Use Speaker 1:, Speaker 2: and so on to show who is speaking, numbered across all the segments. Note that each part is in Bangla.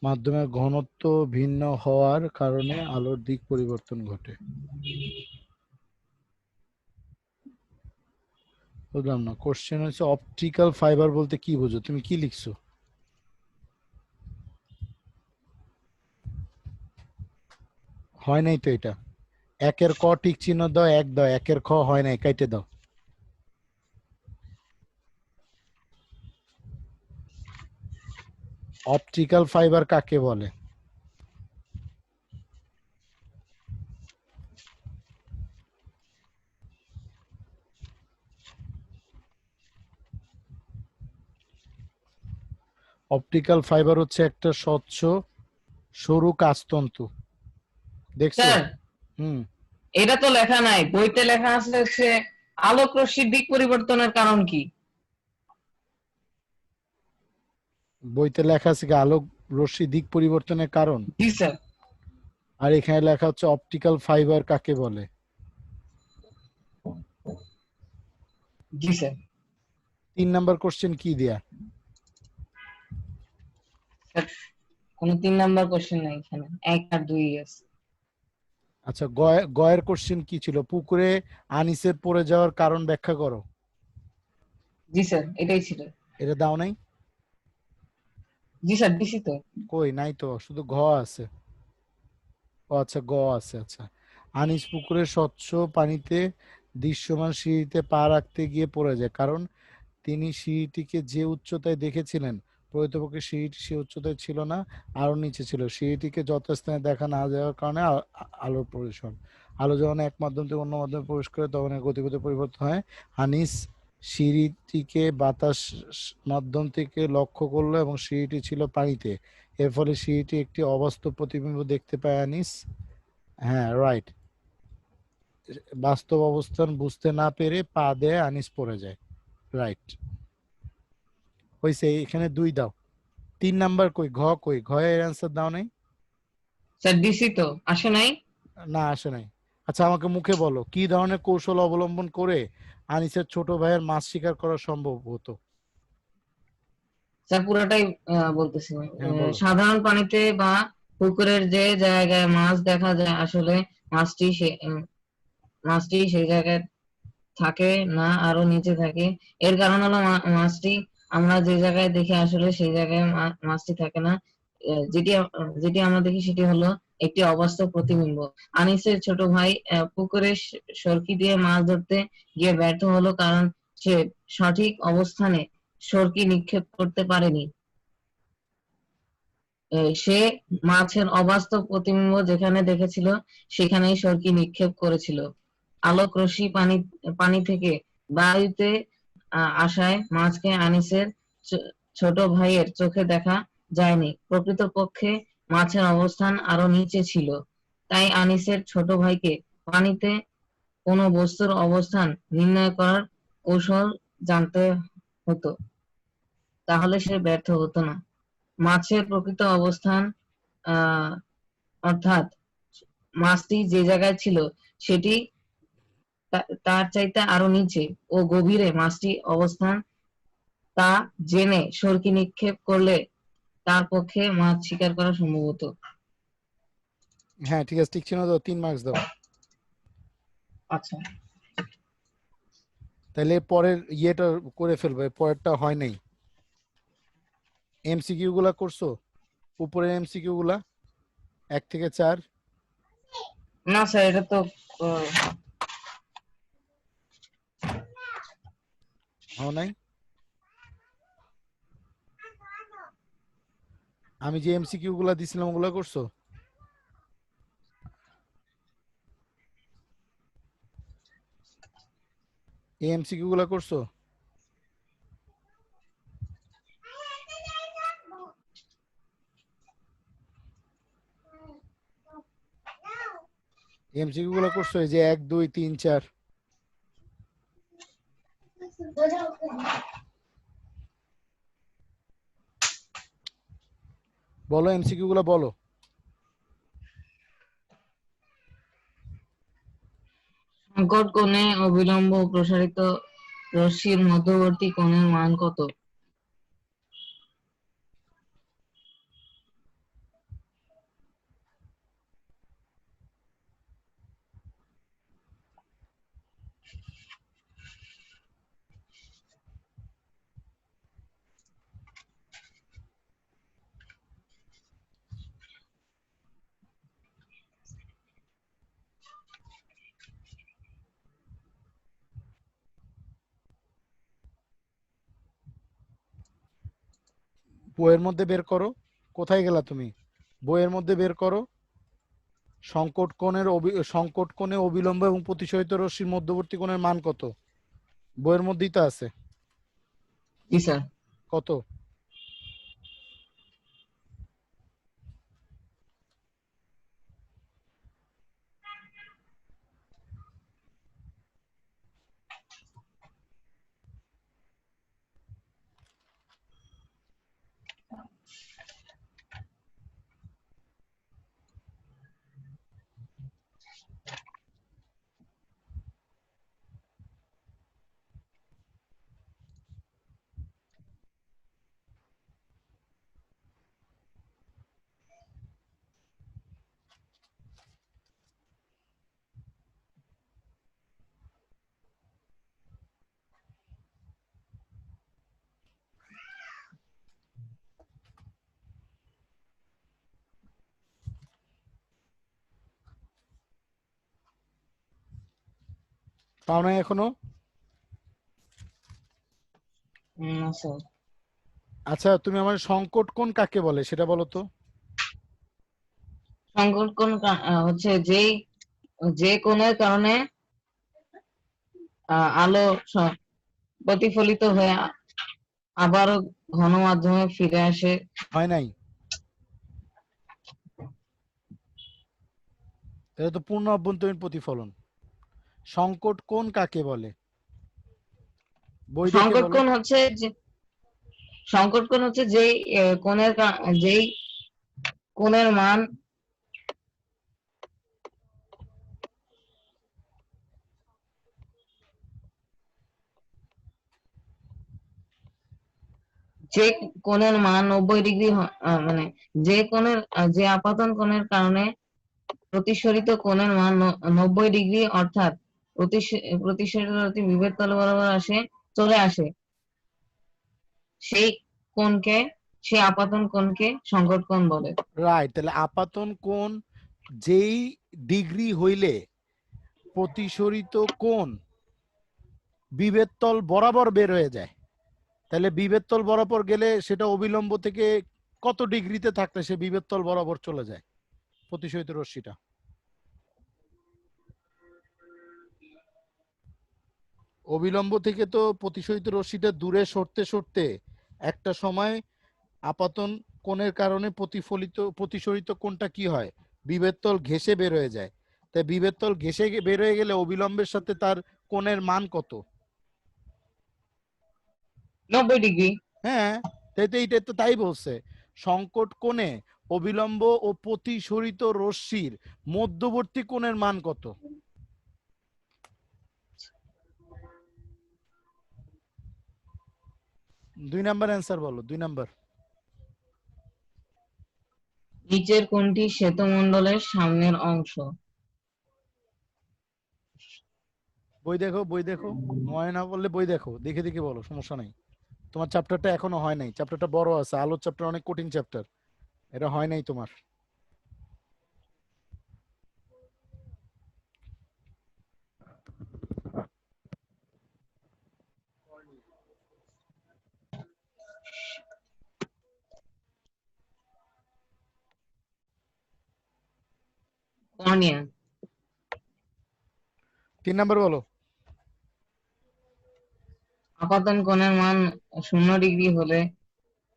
Speaker 1: মাধ্যমের ঘনত্ব ভিন্ন হওয়ার কারণে আলোর দিক পরিবর্তন ঘটে। বুঝলাম না, কোশ্চেন হচ্ছে অপটিক্যাল ফাইবার বলতে কি বোঝো, তুমি কি লিখছো? হয় নাই তো এটা। একের ক টিক চিহ্ন দাও, এক দাও, একের খ হয় নাই, কাইটে দাও। অপটিক্যাল ফাইবার কাকে বলে? অপটিক্যাল ফাইবার হচ্ছে একটা স্বচ্ছ সরু কাঁচতন্তু, দেখছো?
Speaker 2: স্যার
Speaker 1: হুম।
Speaker 2: এটা তো লেখা নাই, বইতে লেখা আছে হচ্ছে আলোক রশ্মির দিক পরিবর্তনের কারণ কি।
Speaker 1: বইতে লেখা আছে কি আলোক রশ্মি দিক পরিবর্তনের কারণ,
Speaker 2: জি স্যার।
Speaker 1: আর এখানে লেখা হচ্ছে অপটিক্যাল ফাইবার কাকে বলে।
Speaker 2: জি স্যার।
Speaker 1: 3 নাম্বার কোশ্চেন কি দিয়া?
Speaker 2: স্যার কোনো 3 নাম্বার কোশ্চেন নাই এখানে, 1 আর 2 আছে।
Speaker 1: আচ্ছা, গয়ের কোশ্চেন কি ছিল? পুকুরে আনিসের পড়ে যাওয়ার কারণ ব্যাখ্যা করো।
Speaker 2: জি স্যার এটাই ছিল।
Speaker 1: এটা দাও নাই?
Speaker 2: জি স্যার দিছি তো।
Speaker 1: কই নাই তো, শুধু ঘ আছে। ও আচ্ছা, গ আছে। আচ্ছা, আনিস পুকুরের স্বচ্ছ পানিতে দৃশ্যমান সিঁড়িতে পা রাখতে গিয়ে পড়ে যায়, কারণ তিনি সিঁড়িটিকে যে উচ্চতায় দেখেছিলেন প্রকৃতপক্ষে সিঁড়িটি সে উচ্চতায় ছিল না, আরো নিচে ছিল। সিঁড়িটিকে যথাস্থানে দেখা না যাওয়ার কারণে আলোর পরিসর, আলো যখন এক মাধ্যম থেকে অন্য মাধ্যমে প্রবেশ করে তখন এর গতিপথে পরিবর্তন হয়। আনিস সিঁড়িটিকে বাতাস মাধ্যম থেকে লক্ষ্য করলো এবং সিঁড়িটি ছিল পানিতে, এর ফলে সিঁড়িটি একটি অবাস্তব প্রতিবিম্ব দেখতে পায় আনিস। হ্যাঁ, রাইট। বাস্তব অবস্থান বুঝতে না পেরে পা দেয়, আনিস পড়ে যায়। রাইট হয়েছে। এখানে 2 দাও। 3 নাম্বার কই, ঘ কই, ঘ এর অ্যান্সার দাও নাই?
Speaker 2: স্যার দিছি তো, আসে নাই।
Speaker 1: না, আসে নাই। আচ্ছা, আমাকে মুখে বলো কি ধরনের কৌশল অবলম্বন করে আনিসের ছোট ভাইয়ের মাছ শিকার করা সম্ভব হতো?
Speaker 2: স্যার পুরোটাই বলতেছি।
Speaker 1: হ্যাঁ, বলো।
Speaker 2: সাধারণ পানিতে বা পুকুরের যে জায়গায় মাছ দেখা যায় আসলে মাছটি মাছটি সেই জায়গায় থাকে না, আরো নিচে থাকে। এর কারণ হলো মাছটি আমরা যে জায়গায় দেখি আসলে সেই জায়গায় মাছটি থাকে না। যেটি আমরা দেখি সেটি হলো একটি অবাস্তব প্রতিবিম্ব। আনিসের ছোট ভাই পুকুরে সরকি দিয়ে মাছ ধরতে গিয়ে ব্যর্থ হলো কারণ সে সঠিক অবস্থানে সরকি নিক্ষেপ করতে পারেনি। সে মাছের অবাস্তব প্রতিবিম্ব যেখানে দেখেছিল সেখানেই সরকি নিক্ষেপ করেছিল। আলোক রশ্মি পানি থেকে বায়ুতে আসায় মাছকে আনিসের ছোট ভাইয়ের চোখে দেখা যায়নি। প্রকৃতপক্ষে মাছের অবস্থান আরো নিচে ছিল, তাই আনিসের ছোট ভাইকে পানিতে কোনো বস্তুর অবস্থান নির্ণয় করার কৌশল জানতে হতো, তাহলে সে ব্যর্থ হতো না। মাছের প্রকৃত অবস্থান আহ অর্থাৎ মাছটি যে জায়গায় ছিল সেটি তার চাইতে আরো নিচে ও গভীরে মাছটি অবস্থান তা জেনে সরকি নিক্ষেপ করলে তার পক্ষে মাছ শিকার করা সম্ভব হতো।
Speaker 1: হ্যাঁ, ঠিক আছে, ঠিক ছিল। দাও, 3 মার্কস দাও।
Speaker 2: আচ্ছা
Speaker 1: তাহলে পরের ইয়েটা করে ফেলবো, পরেরটা হয় নাই। এমসিকিউ গুলা করছো? উপরের এমসিকিউ গুলা 1 থেকে 4?
Speaker 2: না স্যার এটা তো
Speaker 1: হয় নাই? আমি যে এমসিকিউ গুলা দিছিলাম ওগুলা করছো? এই এমসিকিউ গুলা করছো? এমসিকিউ গুলা করছো, এই যে 1 2 3 4? বলো এমসিকিউ গুলা বলো।
Speaker 2: সংকট কোণে অবিলম্ব প্রসারিত রশ্মির মধ্যবর্তী কোণের মান কত?
Speaker 1: বইয়ের মধ্যে বের করো। কোথায় গেলা তুমি? বইয়ের মধ্যে বের করো। সংকট কোণে অবিলম্ব এবং প্রতিসরিত রশ্মির মধ্যবর্তী কোণের মান কত? বইয়ের মধ্যেই তো আছে।
Speaker 2: জি স্যার।
Speaker 1: কত? পাও নাই এখনো?
Speaker 2: না স্যার।
Speaker 1: আচ্ছা, তুমি আমার সংকট কোণ কাকে বলে সেটা বলো তো।
Speaker 2: সংকট কোণ হচ্ছে যেই যে কোণের কারণে আলো প্রতিফলিত হয়ে আবারও ঘন মাধ্যমে ফিরে আসে।
Speaker 1: হয় নাই, এটা তো পূর্ণ অভ্যন্তরীণ প্রতিফলন। সংকট কোণ কাকে বলে? বই দেখে
Speaker 2: সংকট
Speaker 1: বলো।
Speaker 2: কোণ হচ্ছে যে সংকট কোণ হচ্ছে যেই যেই কোণের মান যে কোণের মান 90 ডিগ্রি মানে যে কোণের যে আপাতন কোণের কারণে প্রতিসরিত কোণের মান 90 ডিগ্রি, অর্থাৎ প্রতিসরিত বিভেদ তল বরাবর চলে আসে, সেই কোণকে সেই আপাতন কোণকে সংকট কোণ বলে।
Speaker 1: রাইট, তাহলে আপাতন কোণ যেই ডিগ্রি হইলে প্রতিসরিত কোণ বিভেদ তল বরাবর বের হয়ে যায়, তাহলে বিভেদ তল বরাবর গেলে সেটা অবিলম্ব থেকে কত ডিগ্রিতে থাকলে সে বিভেদ তল বরাবর চলে যায় প্রতিসরিত রশ্মিটা? অবিলম্ব থেকে তো প্রতিসরিত রশ্মিটা দূরে সরতে সরতে একটা সময় আপাতন কোণের কারণে প্রতিসরিত কোণটা কি হয়, বিভেদ তল ঘেঁষে বের হয়ে যায়। তাই বিভেদ তল ঘেঁষে বের হয়ে গেলে অবিলম্বের সাথে তার কোণের মান কত?
Speaker 2: 90 ডিগ্রি।
Speaker 1: হ্যাঁ, তাই তো এইটা তো তাই বলছে। সংকট কোণে অবিলম্ব ও প্রতিসরিত রশ্মির মধ্যবর্তী কোণের মান কত? 2 নাম্বার অ্যান্সার বলো, 2 নাম্বার।
Speaker 2: নিচের কোণটি শ্বেতমণ্ডলের সামনের অংশ।
Speaker 1: বই দেখো, বই দেখো। হয় না বললে বই দেখো, দেখে দেখে বলো, সমস্যা নাই। তোমার চ্যাপ্টারটা এখনো হয় নাই, চ্যাপ্টারটা বড় আছে, আলোর চ্যাপ্টার অনেক কঠিন চ্যাপ্টার, এটা হয় নাই তোমার।
Speaker 2: কর্নিয়া।
Speaker 1: 3 নাম্বার বলো।
Speaker 2: আপাতন কোণের মান 0 ডিগ্রি হলে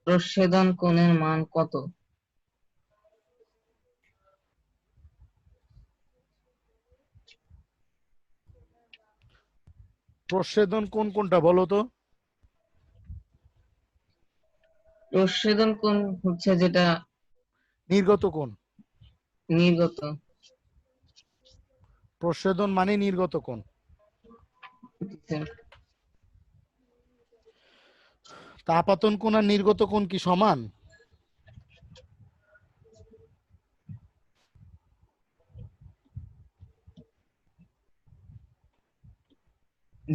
Speaker 2: প্রচ্ছেদন কোণের মান কত?
Speaker 1: প্রচ্ছেদন কোণ কোনটা বলো তো?
Speaker 2: প্রচ্ছেদন কোণ হচ্ছে যেটা
Speaker 1: নির্গত কোণ।
Speaker 2: নির্গত।
Speaker 1: প্রচ্ছেদন মানে নির্গত কোণ। তা আপাতন কোণ আর নির্গত কোণ কি সমান?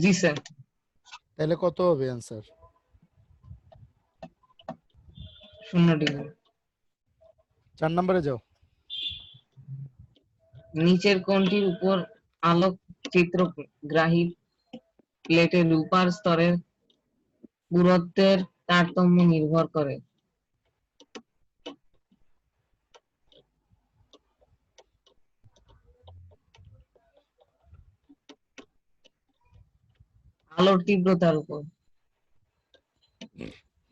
Speaker 2: জি স্যার।
Speaker 1: তাহলে কত হবে অ্যান্সার?
Speaker 2: 0 ডিগ্রি।
Speaker 1: 4 নম্বরে যাও।
Speaker 2: নিচের কোনটির উপর আলোকচিত্রগ্রাহী প্লেটের রূপার স্তরের পুরুত্বের তারতম্য নির্ভর করে? আলোর তীব্রতার উপর।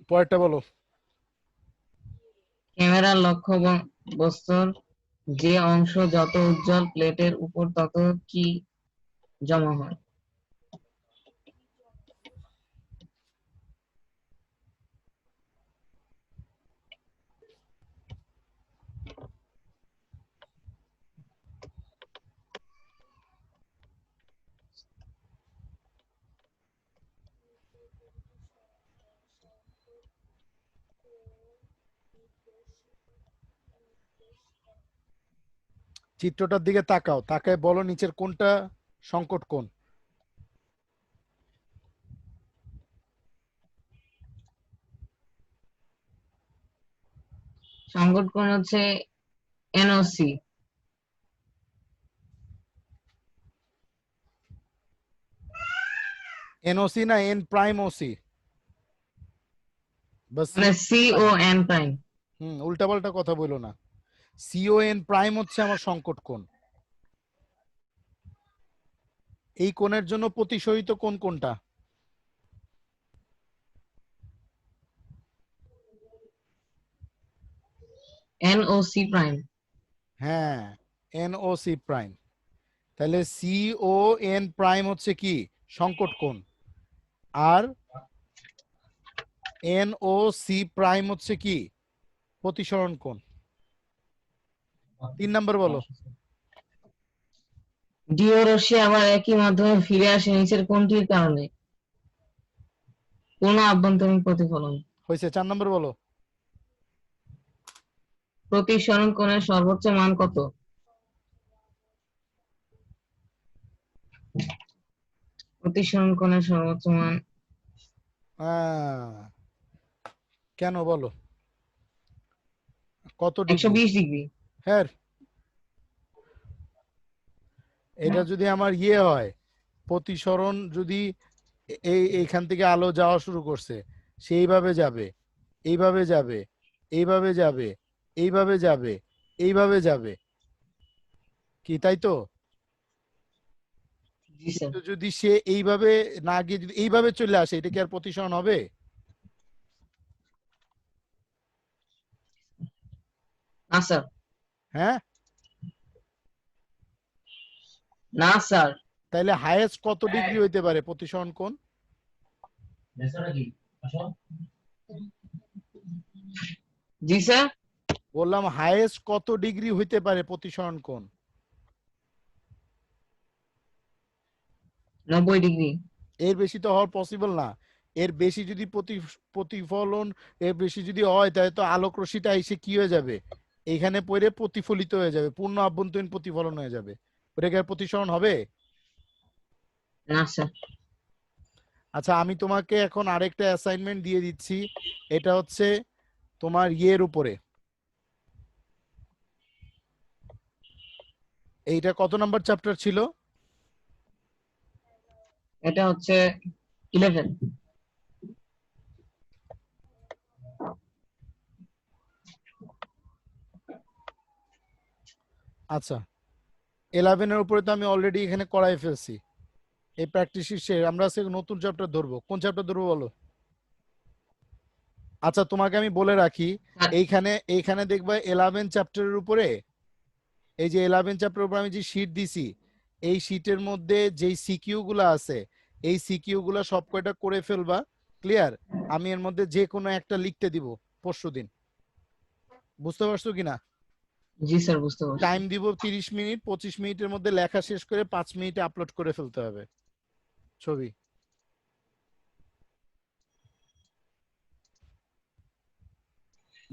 Speaker 1: পরেরটা বলো।
Speaker 2: ক্যামেরার লক্ষ্য বস্তুর যে অংশ যত উজ্জ্বল প্লেটের উপর তত কি জমা হয়?
Speaker 1: চিত্রটার দিকে তাকাও, তাকায় বলো নিচের কোনটা সংকট কোণ?
Speaker 2: সংকট কোণ হচ্ছে এনওসি।
Speaker 1: এনওসি না এন প্রাইম ওসি? বাস
Speaker 2: মানে সি ও এন প্রাইম।
Speaker 1: উল্টাপাল্টা কথা বলো না। সিওএন প্রাইম হচ্ছে আমার সংকট কোণ। এই কোণের জন্য প্রতিসরিত কোণ কোনটা?
Speaker 2: NOC prime.
Speaker 1: হ্যাঁ, এনওসি প্রাইম। তাহলে সিওএন প্রাইম হচ্ছে কি সংকট কোণ, আর এনওসি প্রাইম হচ্ছে কি প্রতিসরণ কোণ। 3 নাম্বার বলো।
Speaker 2: ডিও রশ্মি আবার একই মাধ্যমে ফিরে আসে নিচের কোনটির কারণে? পূর্ণ আভ্যন্তরীণ প্রতিফলন।
Speaker 1: হয়েছে, 4 নাম্বার বলো।
Speaker 2: প্রতিসরণ কোণের সর্বোচ্চ মান কত? প্রতিসরণ কোণের সর্বোচ্চ মান
Speaker 1: আহ, কেন বলো, কত ডিগ্রি?
Speaker 2: 120 ডিগ্রি।
Speaker 1: হ্যাঁ, এটা যদি আমার ইয়ে হয়, প্রতিসরণ যদি এইখান থেকে আলো যাওয়া শুরু করছে, সেইভাবে যাবে, এইভাবে যাবে, এইভাবে যাবে, এইভাবে যাবে, এইভাবে যাবে, কি তাই তো?
Speaker 2: জি স্যার।
Speaker 1: কিন্তু যদি সে এইভাবে না গিয়ে যদি এইভাবে চলে আসে, এটা কি আর প্রতিসরণ হবে?
Speaker 2: না স্যার।
Speaker 1: হ্যাঁ,
Speaker 2: না স্যার।
Speaker 1: তাইলে হাইয়েস্ট কত ডিগ্রি হইতে পারে প্রতিসরণ কোণ?
Speaker 2: জি স্যার।
Speaker 1: বললাম হাইয়েস্ট কত ডিগ্রি হইতে পারে প্রতিসরণ কোণ?
Speaker 2: 90 ডিগ্রি।
Speaker 1: এর বেশি তো হওয়ার পসিবল না। এর বেশি যদি প্রতিফলন এর বেশি যদি হয়, তাহলে তো আলোক রশ্মিটা এসে কি হয়ে যাবে, এখানে পড়ে প্রতিফলিত হয়ে যাবে, পূর্ণ আভ্যন্তরীণ প্রতিফলন হয়ে যাবে। ওটা কি আর প্রতিসরণ হবে?
Speaker 2: না স্যার।
Speaker 1: আচ্ছা, আমি তোমাকে এখন আরেকটা অ্যাসাইনমেন্ট দিয়ে দিচ্ছি। এটা হচ্ছে তোমার ইয়ের উপরে। এইটা কত নাম্বার চ্যাপ্টার ছিল?
Speaker 2: এটা হচ্ছে 11।
Speaker 1: আচ্ছা, 11 এর উপরে তো আমি অলরেডি এখানে করাই ফেলছি। এই প্র্যাকটিস শেষে আমরা আজকে নতুন চ্যাপ্টার ধরবো। কোন চ্যাপ্টার ধরবো বলো? আচ্ছা, তোমাকে আমি বলে রাখি,
Speaker 2: স্যার,
Speaker 1: এইখানে এইখানে দেখবা 11 চ্যাপ্টারের উপরে, এই যে 11 চ্যাপ্টারের উপরে আমি যে শীট দিছি, এই শীটের মধ্যে যেই সিকিউ গুলা আছে, এই সিকিউ গুলা সব কয়টা করে ফেলবা। ক্লিয়ার? আমি এর মধ্যে যে কোনো একটা লিখতে দিব পরশুদিন। বুঝতে পারছো কিনা?
Speaker 2: জি স্যার, বুঝতে পারছি।
Speaker 1: টাইম দিব 30 মিনিট, 25 মিনিটের মধ্যে লেখা শেষ করে 5 মিনিটে আপলোড করে ফেলতে হবে ছবি।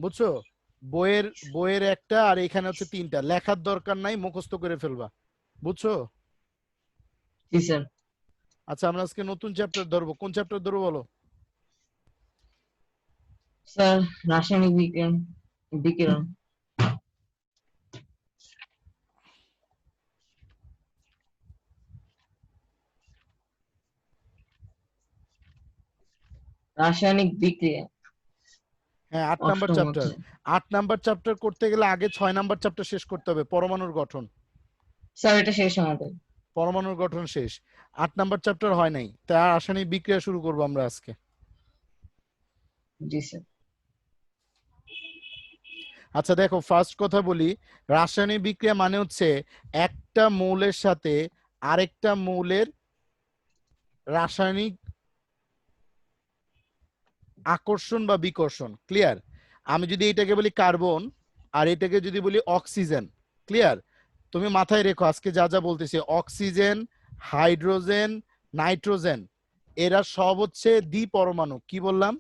Speaker 1: বুঝছো? বইয়ের বইয়ের একটা, আর এখানে হচ্ছে 3টা, লেখার দরকার নাই, মুখস্থ করে ফেলবা। বুঝছো?
Speaker 2: জি স্যার।
Speaker 1: আচ্ছা আমরা আজকে নতুন চ্যাপ্টার ধরবো, কোন চ্যাপ্টার ধরবো বলো?
Speaker 2: স্যার রাসায়নিক বিজ্ঞান, বিকিরণ। রাসায়নিক বিক্রিয়া
Speaker 1: হ্যাঁ 8 নাম্বার
Speaker 2: অষ্টম
Speaker 1: চ্যাপ্টার।
Speaker 2: অধ্যায়।
Speaker 1: 8 নাম্বার চ্যাপ্টার করতে গেলে আগে 6 নাম্বার চ্যাপ্টার শেষ করতে হবে, পরমাণুর গঠন।
Speaker 2: স্যার এটা শেষ আমাদের।
Speaker 1: পরমাণুর গঠন শেষ, 8 নাম্বার চ্যাপ্টার হয় নাই, তাই রাসায়নিক বিক্রিয়া শুরু করবো আমরা আজকে।
Speaker 2: জি স্যার।
Speaker 1: আচ্ছা দেখো, ফার্স্ট কথা বলি, রাসায়নিক বিক্রিয়া মানে হচ্ছে একটা মৌলের সাথে আরেকটা মৌলের রাসায়নিক আকর্ষণ বা বিকর্ষণ। ক্লিয়ার? আমি যদি এটাকে বলি কার্বন আর এটাকে যদি বলি অক্সিজেন, ক্লিয়ার? তুমি মাথায় রেখো আজকে যা যা বলতেছি, অক্সিজেন, হাইড্রোজেন, নাইট্রোজেন, এরা সব হচ্ছে দ্বিপরমাণু। কি বললাম?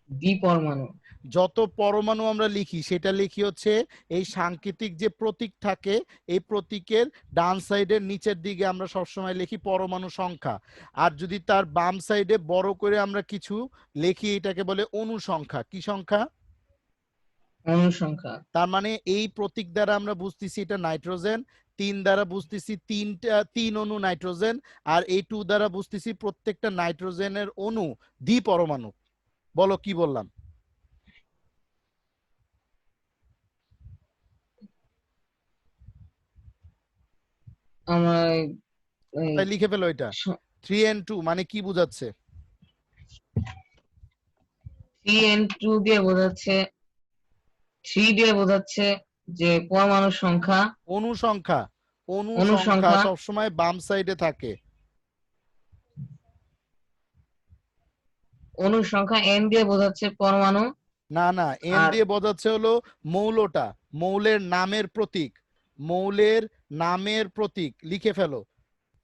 Speaker 2: দ্বিপরমাণু।
Speaker 1: যত পরমাণু আমরা লিখি সেটা লিখি হচ্ছে এই সাংকেতিক যে প্রতীক থাকে, এই প্রতীকের ডান সাইডের নিচের দিকে আমরা সবসময় লিখি পরমাণু সংখ্যা। আর যদি তার বাম সাইডে বড় করে আমরা কিছু লিখি, এটাকে বলে অণু সংখ্যা। কি সংখ্যা?
Speaker 2: অণু সংখ্যা।
Speaker 1: তার মানে এই প্রতীক দ্বারা আমরা বুঝতেছি এটা নাইট্রোজেন, 3 দ্বারা বুঝতেছি 3 অণু নাইট্রোজেন, আর এই 2 দ্বারা বুঝতেছি প্রত্যেকটা নাইট্রোজেনের অণু দ্বিপরমাণু। বলো কি বললাম?
Speaker 2: আমরা
Speaker 1: তাই লিখে ফেলো এটা। 3 and 2 মানে কি বোঝাচ্ছে?
Speaker 2: 3 and 2 দিয়ে বোঝাচ্ছে, 3 দিয়ে বোঝাচ্ছে যে পরমাণুর সংখ্যা।
Speaker 1: অণু সংখ্যা, অণু
Speaker 2: অণু
Speaker 1: সংখ্যা
Speaker 2: সংখ্যা।
Speaker 1: সবসময় বাম সাইডে থাকে।
Speaker 2: অণু সংখ্যা n দিয়ে বোঝাচ্ছে পরমাণু।
Speaker 1: না না, এন
Speaker 2: আর
Speaker 1: দিয়ে বোঝাচ্ছে হলো মৌলটা, মৌলের নামের প্রতীক, মৌলের নামের প্রতীক লিখে ফেলো।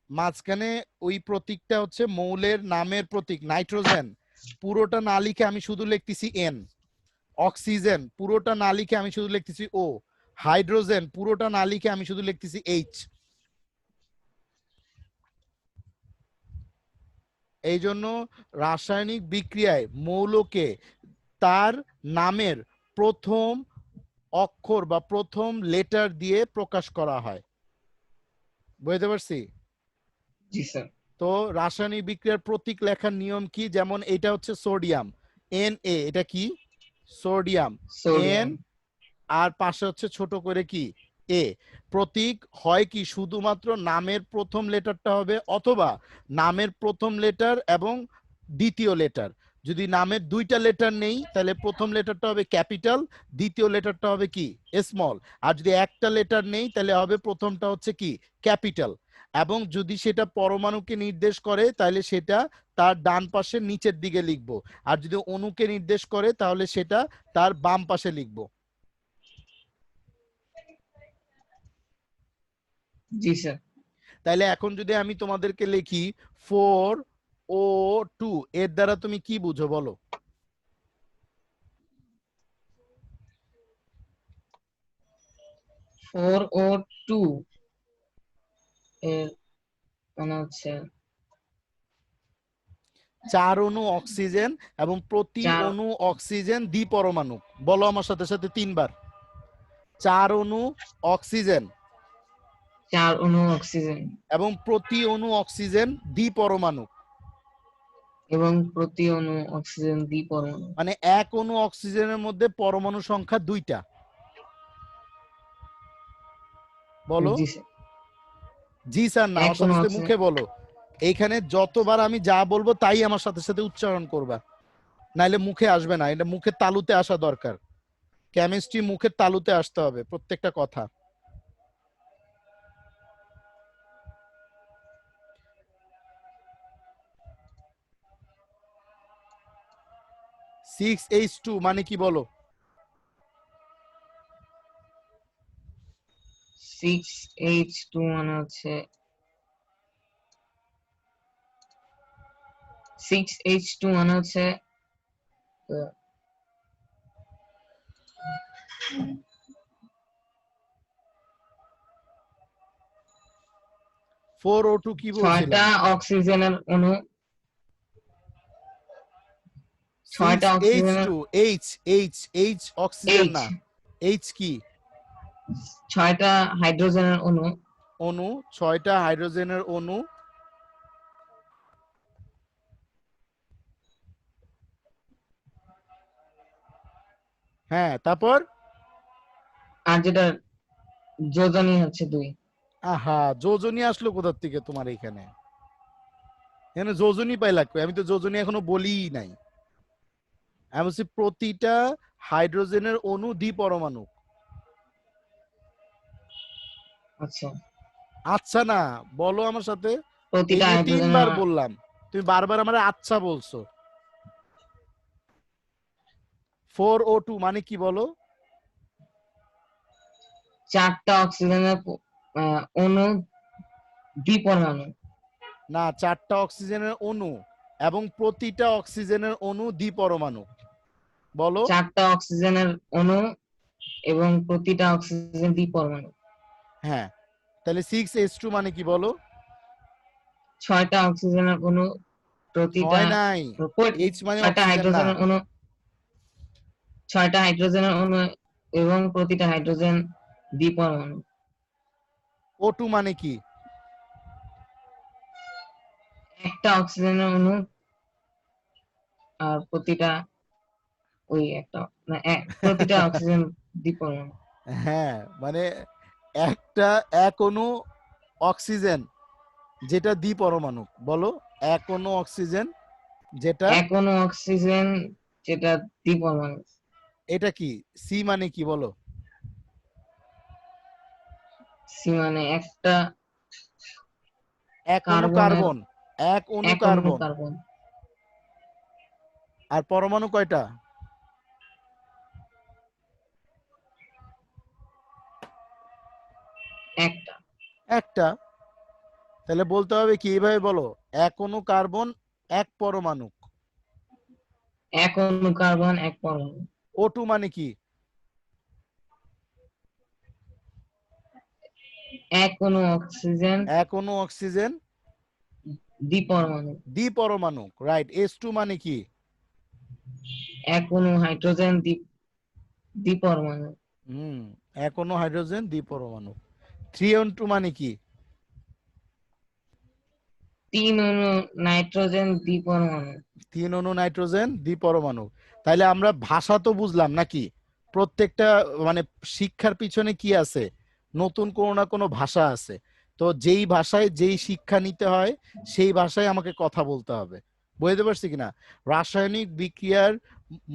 Speaker 1: মাঝখানে ওই প্রতীকটা হচ্ছে মৌলের নামের প্রতীক। নাইট্রোজেন পুরোটা না লিখে আমি শুধু লিখতেছি এন, অক্সিজেন পুরোটা না লিখে আমি শুধু লিখতেছি ও, হাইড্রোজেন পুরোটা না লিখে আমি শুধু লিখতেছি এইচ। এই জন্য রাসায়নিক বিক্রিয়ায় মৌলকে তার নামের প্রথম অক্ষর বা প্রথম লেটার দিয়ে প্রকাশ করা হয়। বুঝতে পারছি?
Speaker 2: জি স্যার।
Speaker 1: তো রাসায়নিক বিক্রিয়ার প্রতীক লেখার নিয়ম কি? যেমন এটা হচ্ছে সোডিয়াম, এন এ, এটা কি? Sodium, N,
Speaker 2: sodium.
Speaker 1: আর পাশে হচ্ছে ছোট করে কি? এ। প্রতীক হয় কি শুধুমাত্র নামের প্রথম লেটারটা হবে, অথবা নামের প্রথম লেটার এবং দ্বিতীয় লেটার। যদি নামের 2টা লেটার নেই তাহলে প্রথম লেটারটা হবে ক্যাপিটাল, দ্বিতীয় লেটারটা হবে কি? স্মল। আর যদি একটা লেটার নেই তাহলে হবে প্রথমটা হচ্ছে কি? ক্যাপিটাল। এবং যদি সেটা পরমাণুকে নির্দেশ করে তাহলে সেটা তার ডান পাশে নিচের দিকে লিখবো, আর যদি অণুকে নির্দেশ করে তাহলে সেটা তার বাম পাশে লিখবো।
Speaker 2: জি স্যার।
Speaker 1: তাইলে এখন যদি আমি তোমাদেরকে লিখি 4O2, এর দ্বারা তুমি কি বুঝো বলো?
Speaker 2: 4O2 এর মানে হচ্ছে
Speaker 1: 4 অণু অক্সিজেন এবং প্রতি
Speaker 2: 4।
Speaker 1: অণু অক্সিজেন দ্বিপরমাণু। বলো আমার সাথে সাথে 3 বার। 4 অণু অক্সিজেন
Speaker 2: 4 অণু অক্সিজেন
Speaker 1: এবং প্রতি অণু অক্সিজেন দ্বিপরমাণু।
Speaker 2: এবং প্রতি অণু অক্সিজেন দ্বিপরমাণু।
Speaker 1: মানে এক অণু অক্সিজেনের মধ্যে পরমাণু সংখ্যা 2টা। বলো।
Speaker 2: জি স্যার।
Speaker 1: জি স্যার না,
Speaker 2: এক
Speaker 1: আমার
Speaker 2: অণু
Speaker 1: সাথে সাথে
Speaker 2: অক্সিজেন।
Speaker 1: মুখে বলো। এইখানে যতবার আমি যা বলবো তাই আমার সাথে সাথে উচ্চারণ করবা, নাইলে মুখে আসবে না। এটা মুখের তালুতে আসা দরকার। কেমিস্ট্রি মুখের তালুতে আসতে হবে প্রত্যেকটা কথা। 6H2 মানে কি বলো?
Speaker 2: 6H2 মানে হচ্ছে 6H2 মানে হচ্ছে আহ,
Speaker 1: 4O2 কি বলছিলাম?
Speaker 2: 6টা অক্সিজেনের অণু, 6টা অক্সিজেনের
Speaker 1: 6H2 H অক্সিজেন
Speaker 2: এইচ,
Speaker 1: না, H কি?
Speaker 2: 6টা হাইড্রোজেনের অণু,
Speaker 1: অণু, 6টা হাইড্রোজেনের অণু। হ্যাঁ, তারপর?
Speaker 2: আর যেটা যোজনী হচ্ছে 2।
Speaker 1: আহা, যোজনী আসলো কোথা থেকে তোমার এখানে? এখানে যোজনী পাইলা কই? আমি তো যোজনী এখনো বলিই নাই। আমি বলছি প্রতিটা হাইড্রোজেনের অণু দ্বিপরমাণু।
Speaker 2: আচ্ছা,
Speaker 1: আচ্ছা না, বলো আমার সাথে। এই
Speaker 2: প্রতিটা
Speaker 1: নিয়ে
Speaker 2: হাইড্রোজেনের
Speaker 1: 3বার বললাম, তুমি বারবার আমার আচ্ছা বলছো। 4O2 মানে কি বলো?
Speaker 2: 4টা অক্সিজেনের অণু দ্বিপরমাণু।
Speaker 1: না, 4টা অক্সিজেনের অণু এবং প্রতিটা অক্সিজেনের অণু দ্বিপরমাণু। বলো।
Speaker 2: 4টা অক্সিজেনের অণু এবং প্রতিটা অক্সিজেন দ্বিপরমাণু।
Speaker 1: হ্যাঁ, তাহলে 6H2 মানে কি বলো?
Speaker 2: 6টা অক্সিজেনের অণু, প্রতিটা
Speaker 1: 6 নাই, H মানে
Speaker 2: 6টা
Speaker 1: অক্সিজেন না।
Speaker 2: হাইড্রোজেনের অণু, 6টা হাইড্রোজেনের অণু এবং প্রতিটা হাইড্রোজেন দ্বিপরমাণু।
Speaker 1: O2 মানে কি?
Speaker 2: একটা অক্সিজেনের অণু আর প্রতিটা ওই একটা না প্রতিটা অক্সিজেন দ্বিপরমাণু।
Speaker 1: হ্যাঁ, মানে একটা এক অণু অক্সিজেন যেটা দ্বিপরমাণু। বলো, এক অণু অক্সিজেন যেটা।
Speaker 2: এক অণু অক্সিজেন যেটা দ্বিপরমাণু।
Speaker 1: এটা কি? সি মানে কি বলো?
Speaker 2: সি মানে একটা
Speaker 1: এক অণু
Speaker 2: কার্বনের,
Speaker 1: কার্বন। এক অণু
Speaker 2: এক অণু
Speaker 1: কার্বন।
Speaker 2: কার্বন।
Speaker 1: আর পরমাণু কয়টা?
Speaker 2: একটা।
Speaker 1: একটা। তাহলে বলতে হবে কি, এইভাবে বলো, এক অণু কার্বন, এক পরমাণু।
Speaker 2: এক অণু কার্বন, এক পরমাণু।
Speaker 1: O2 মানে কি?
Speaker 2: এক অণু অক্সিজেন,
Speaker 1: এক অণু অক্সিজেন,
Speaker 2: দ্বিপরমাণু।
Speaker 1: দ্বিপরমাণু, রাইট। H2 মানে কি?
Speaker 2: এক অণু হাইড্রোজেন, দ্বিপরমাণু।
Speaker 1: হুম, এক অণু হাইড্রোজেন, দ্বিপরমাণু। 3N2 মানে কি?
Speaker 2: তিন অণু নাইট্রোজেন, দ্বিপরমাণু।
Speaker 1: 3 অণু নাইট্রোজেন, দ্বিপরমাণু। তাইলে আমরা ভাষা তো বুঝলাম নাকি? প্রত্যেকটা মানে শিক্ষার পিছনে কি আছে? নতুন কোনো না কোনো ভাষা আছে। তো যেই ভাষায় যেই শিক্ষা নিতে হয় সেই ভাষায় আমাকে কথা বলতে হবে। বুঝতে পারছি কিনা? রাসায়নিক বিক্রিয়ার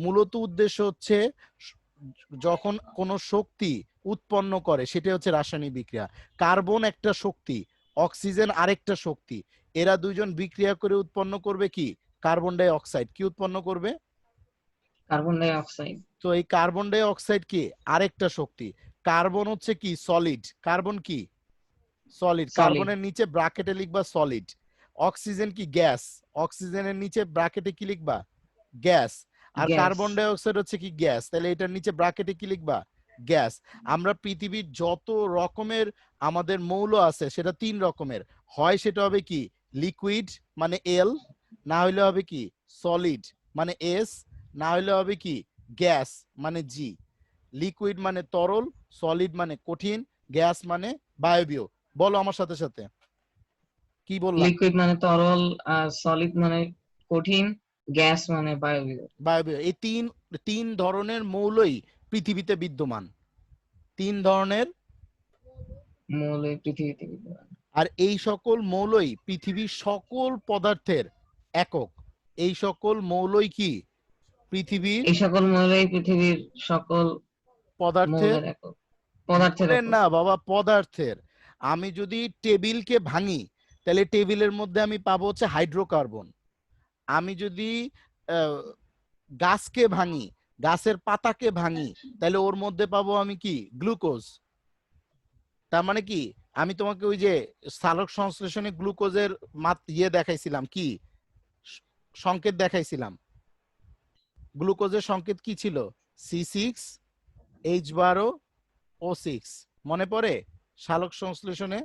Speaker 1: মূলত উদ্দেশ্য হচ্ছে স- যখন কোনো শক্তি উৎপন্ন করে সেটা হচ্ছে রাসায়নিক বিক্রিয়া। কার্বন একটা শক্তি, অক্সিজেন আরেকটা শক্তি। এরা দুইজন বিক্রিয়া করে উৎপন্ন করবে কি? Carbon die oxide. কি উৎপন্ন করবে?
Speaker 2: Carbon die oxide.
Speaker 1: তো এই কার্বন ডাই অক্সাইড কি? আরেকটা শক্তি। কার্বন হচ্ছে কি? সলিড। কার্বন কি? সলিড।
Speaker 2: সলিড।
Speaker 1: কার্বনের নিচে ব্র্যাকেটে লিখবা সলিড। অক্সিজেন কি? গ্যাস। অক্সিজেনের নিচে ব্র্যাকেটে কি লিখবা? গ্যাস। আর
Speaker 2: গ্যাস।
Speaker 1: কার্বন ডাই অক্সাইড হচ্ছে কি? গ্যাস। তাহলে এটার নিচে ব্র্যাকেটে কি লিখবা? গ্যাস। আমরা পৃথিবীর যত রকমের আমাদের মৌল আছে সেটা 3 রকমের। হয় সেটা হবে কি? লিকুইড মানে এল, না হইলে হবে কি? সলিড মানে এস, না হইলে হবে কি? গ্যাস মানে জি। লিকুইড মানে তরল, সলিড মানে কঠিন, গ্যাস মানে বায়বীয়। বলো আমার সাথে সাথে, কি বললাম?
Speaker 2: লিকুইড মানে তরল, আর সলিড মানে কঠিন, গ্যাস মানে বায়বীয়।
Speaker 1: বায়বীয়। এই তিন তিন ধরনের মৌলই পৃথিবীতে বিদ্যমান। 3 ধরনের।
Speaker 2: মৌল এই পৃথিবীতে বিদ্যমান।
Speaker 1: আর এই সকল মৌলই পৃথিবীর সকল পদার্থের একক। এই সকল মৌলই কি? পৃথিবীর
Speaker 2: এই সকল মৌলই পৃথিবীর সকল
Speaker 1: পদার্থের।
Speaker 2: মৌলের একক, পদার্থের
Speaker 1: মৌলের
Speaker 2: একক।
Speaker 1: না বাবা, পদার্থের। আমি যদি টেবিলকে ভাঙি তাহলে টেবিলের মধ্যে আমি পাবো হচ্ছে হাইড্রোকার্বন। আমি যদি আহ, গাছকে ভাঙি, গাছের পাতাকে ভাঙি, তাহলে ওর মধ্যে পাবো আমি কি? গ্লুকোজ। তার মানে কি? আমি তোমাকে ওই যে সালোক সংশ্লেষণে গ্লুকোজের দেখাইছিলাম কি? সংকেত দেখাইছিলাম। গ্লুকোজের সংকেত কি ছিল? C6H12O6। মনে পড়ে সালোক সংশ্লেষণে?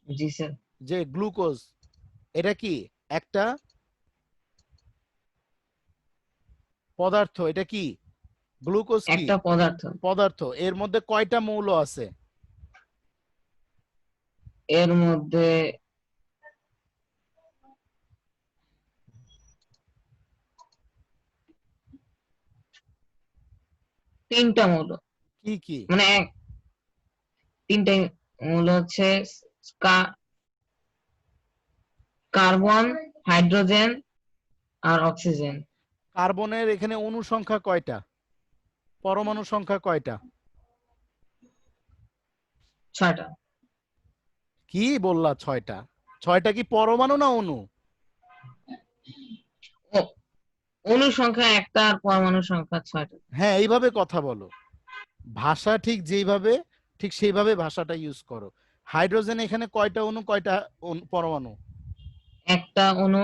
Speaker 2: জি স্যার।
Speaker 1: যে গ্লুকোজ, এটা কি একটা পদার্থ? এটা কি গ্লুকোজ? কি
Speaker 2: একটা পদার্থ।
Speaker 1: পদার্থ। এর মধ্যে কয়টা মৌল আছে?
Speaker 2: এর মধ্যে 3টা মৌল,
Speaker 1: কি কি?
Speaker 2: মানে 3টাই মৌল হচ্ছে কার্বন, হাইড্রোজেন আর অক্সিজেন।
Speaker 1: কার্বনের এখানে অণু সংখ্যা কয়টা? পরমাণু সংখ্যা কয়টা?
Speaker 2: 6টা।
Speaker 1: কি বললা? ছয়টা? ছয়টা কি পরমাণু না অণু?
Speaker 2: অণু সংখ্যা একটা আর পরমাণু সংখ্যা 6টা।
Speaker 1: হ্যাঁ, এইভাবে কথা বলো। ভাষা ঠিক যেইভাবে, ঠিক সেইভাবে ভাষাটা ইউজ করো। হাইড্রোজেন এখানে কয়টা অণু, কয়টা পরমাণু?
Speaker 2: একটা অণু,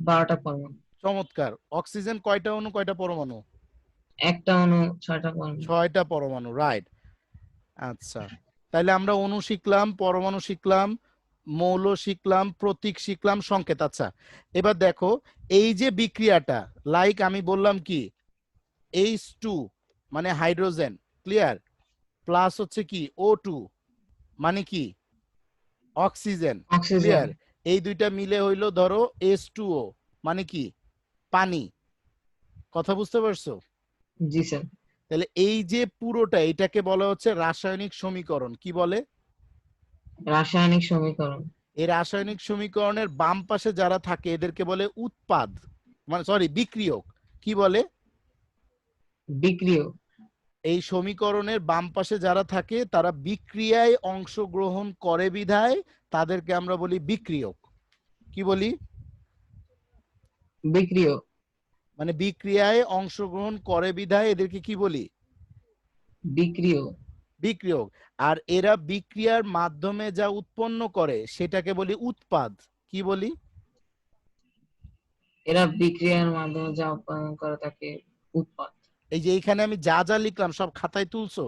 Speaker 2: 12টা পরমাণু।
Speaker 1: চমৎকার। অক্সিজেন কয়টা অণু, কয়টা পরমাণু?
Speaker 2: একটা অণু, 6টা পরমাণু।
Speaker 1: 6টা পরমাণু, রাইট। আচ্ছা, তাহলে আমরা অণু শিখলাম, পরমাণু শিখলাম, মৌল শিখলাম, প্রতীক শিখলাম, সংকেত। আচ্ছা, এবার দেখো, এই যে বিক্রিয়াটা, লাইক আমি বললাম কি, H2 মানে হাইড্রোজেন, ক্লিয়ার, প্লাস হচ্ছে কি O2 মানে কি অক্সিজেন,
Speaker 2: অক্সিজেন।
Speaker 1: ক্লিয়ার। এই দুইটা মিলে হইলো ধরো H2O মানে কি পানি। কথা বুঝতে পারছো?
Speaker 2: জি স্যার।
Speaker 1: তাহলে এই যে পুরোটা, এটাকে বলা হচ্ছে রাসায়নিক সমীকরণ। কি বলে?
Speaker 2: রাসায়নিক সমীকরণ।
Speaker 1: এই রাসায়নিক সমীকরণের বাম পাশে যারা থাকে এদেরকে বলে উৎপাদ, মানে সরি বিক্রিয়ক। কি বলে?
Speaker 2: বিক্রিয়।
Speaker 1: এই সমীকরণের বাম পাশে যারা থাকে তারা বিক্রিয়ায় অংশগ্রহণ করে বিধায় তাদেরকে আমরা বলি বিক্রিয়ক। কি বলি?
Speaker 2: বিক্রিয়।
Speaker 1: মানে বিক্রিয়ায় অংশগ্রহণ করে বিধায় এদেরকে কি বলি?
Speaker 2: বিক্রিয়।
Speaker 1: বিক্রিয়ক। আর এরা বিক্রিয়ার মাধ্যমে যা উৎপন্ন করে সেটাকে বলি উৎপাদ। কি বলি?
Speaker 2: এরা বিক্রিয়ার মাধ্যমে যা উৎপাদন করে তাকে উৎপাদ।
Speaker 1: এই যে এইখানে আমি যা যা লিখলাম সব খাতায় তুলছো?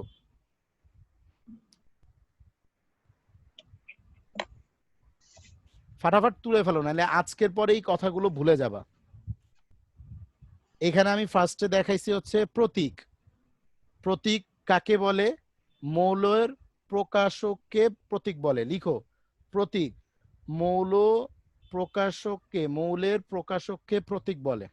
Speaker 1: ফাটাফাট তুলে ফেলো, নাহলে আজকের পরে এই কথাগুলো ভুলে যাবা। এখানে আমি ফার্স্টে দেখাইছি হচ্ছে প্রতীক। প্রতীক কাকে বলে? মৌলের প্রকাশককে প্রতীক বলে। লিখো, প্রতীক। মৌল প্রকাশককে, মৌলের প্রকাশককে প্রতীক বলে।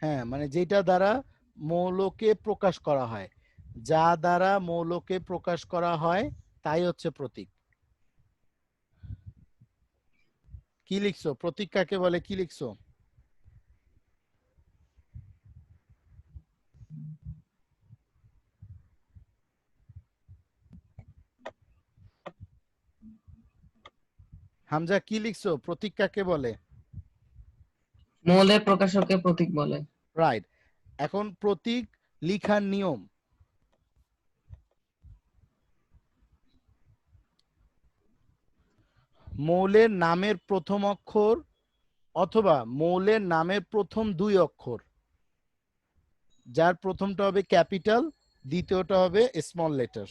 Speaker 1: হ্যাঁ, মানে যেটা দ্বারা মৌলকে প্রকাশ করা হয়, যা দ্বারা মৌলকে প্রকাশ করা হয় তাই হচ্ছে প্রতীক। কি লিখছো? প্রতীক কাকে বলে, কি লিখছো? হামজা কি লিখছো? প্রতীক কাকে বলে?
Speaker 2: মৌলের প্রকাশকে প্রতীক বলে।
Speaker 1: রাইট। এখন প্রতীক লিখার নিয়ম। মৌলের নামের প্রথম অক্ষর অথবা মৌলের নামের প্রথম দুই অক্ষর, যার প্রথমটা হবে ক্যাপিটাল, দ্বিতীয়টা হবে স্মল লেটার।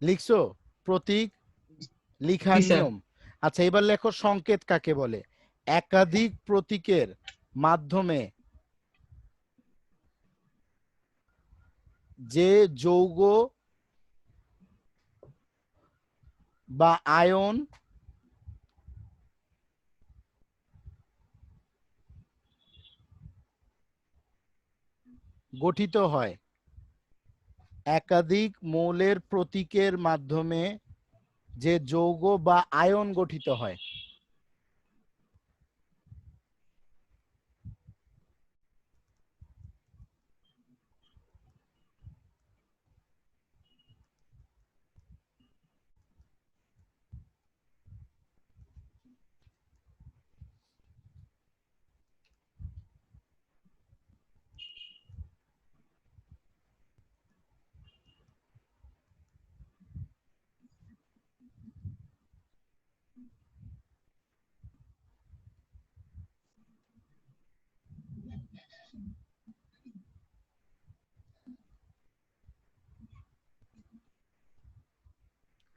Speaker 1: লিখছো প্রতীক
Speaker 2: জি
Speaker 1: লিখার
Speaker 2: স্যার।
Speaker 1: নিয়ম? আচ্ছা, এবার লেখো সংকেত কাকে বলে? একাধিক প্রতীকের মাধ্যমে যে যৌগ বা আয়ন গঠিত হয়, একাধিক মৌলের প্রতীকের মাধ্যমে যে যৌগ বা আয়ন গঠিত হয়।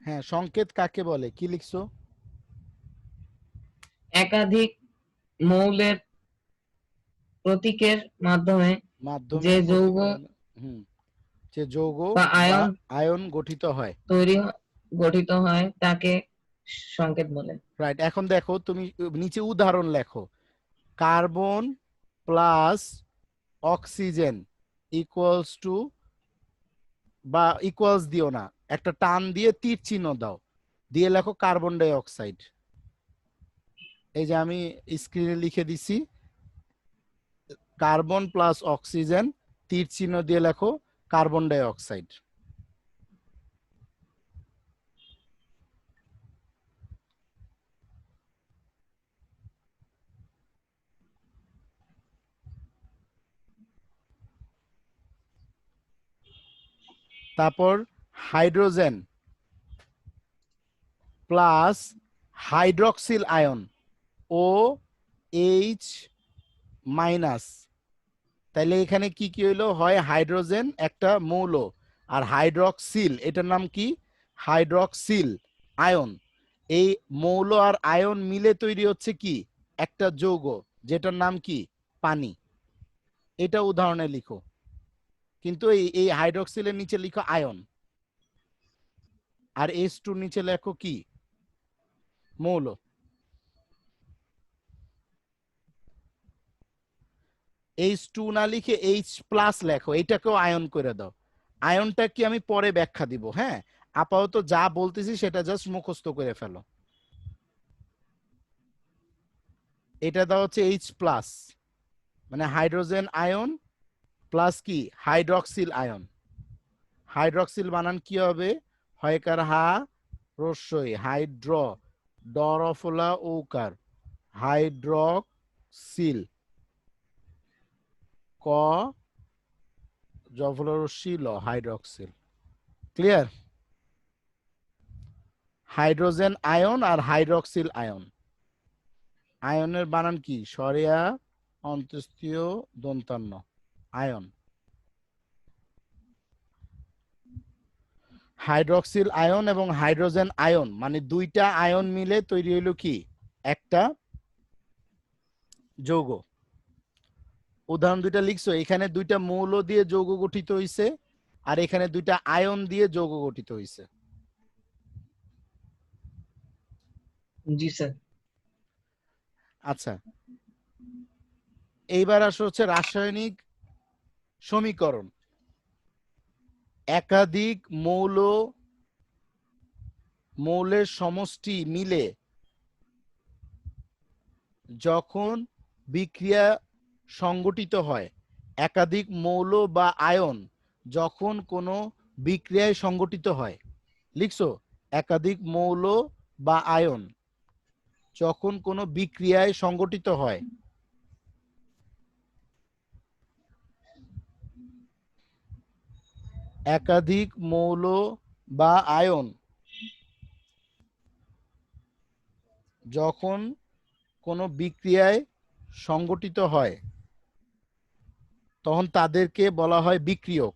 Speaker 1: হ্যাঁ, সংকেত কাকে বলে? কি লিখছো?
Speaker 2: একাধিক মৌলের প্রতীকের মাধ্যমে
Speaker 1: মাধ্যমে
Speaker 2: যে যৌগ
Speaker 1: প্রতীকের যে যৌগ
Speaker 2: বা
Speaker 1: বা
Speaker 2: আয়ন
Speaker 1: আয়ন গঠিত হয়।
Speaker 2: গঠিত হয় তাকে সংকেত বলে।
Speaker 1: রাইট। এখন দেখো, তুমি নিচে উদাহরণ লেখো। Carbon plus oxygen equals to, বা ইকুয়ালস দিও না, একটা টান দিয়ে তীর চিহ্ন দাও, দিয়ে লেখো কার্বন ডাই অক্সাইড। এই যে আমি স্ক্রিনে লিখে দিছি, কার্বন প্লাস অক্সিজেন, তীর চিহ্ন দিয়ে লেখো কার্বন ডাই অক্সাইড। তারপর hydrogen plus hydroxyl ion, O H minus. তাইলে এখানে কি কি হইলো? হয় হাইড্রোজেন একটা মৌল, আর হাইড্রক্সিল, এটার নাম কি? Hydroxyl ion. এই মৌল আর আয়ন মিলে তৈরি হচ্ছে কি? একটা যৌগ, যেটার নাম কি? পানি। এটা উদাহরণে লিখো, কিন্তু এই হাইড্রক্সিলের নিচে লিখো আয়ন, আর H2 নিচে লেখো কি? মৌল। H2 না লিখে H+ লেখো, এটাকেও আয়ন করে দাও। আয়নটা কি আমি পরে ব্যাখ্যা দিব, হ্যাঁ? আপাতত যা বলতেছি সেটা জাস্ট মুখস্থ করে ফেলো। এটা দাও হচ্ছে H+, মানে হাইড্রোজেন আয়ন প্লাস কি? Hydroxyl ion. হাইড্রক্সিল বানান কি হবে? হয়কার হা, রস্যই, হাইড্র, ডরফলা ওকার, হাইড্রক্সিল, ক জফলরস্যি ল, হাইড্রক্সিল। ক্লিয়ার? হাইড্রোজেন আয়ন আর হাইড্রক্সিল আয়ন। আয়নের বানান কি? সরেয়া অন্ত্যেষ্টিয় দন্তান্ন, আয়ন। হাইড্রক্সিল আয়ন এবং হাইড্রোজেন আয়ন মানে দুইটা আয়ন মিলে তৈরি হইল কি? একটা যৌগ। উদাহরণ দুইটা লিখছো, এখানে দুইটা মৌল দিয়ে যৌগ গঠিত হইছে, আর এখানে দুইটা আয়ন দিয়ে যৌগ গঠিত হইছে।
Speaker 2: জি স্যার।
Speaker 1: আচ্ছা, এইবার আসো হচ্ছে রাসায়নিক সমীকরণ। একাধিক মৌলের সমষ্টি মিলে যখন বিক্রিয়া সংগঠিত হয়, একাধিক মৌল বা আয়ন যখন কোনো বিক্রিয়ায় সংগঠিত হয়, লিখছো? একাধিক মৌল বা আয়ন যখন কোনো বিক্রিয়ায় সংগঠিত হয়, একাধিক মৌল বা আয়ন যখন কোনো বিক্রিয়ায় সংগঠিত হয়, তখন তাদেরকে বলা হয় বিক্রিয়ক।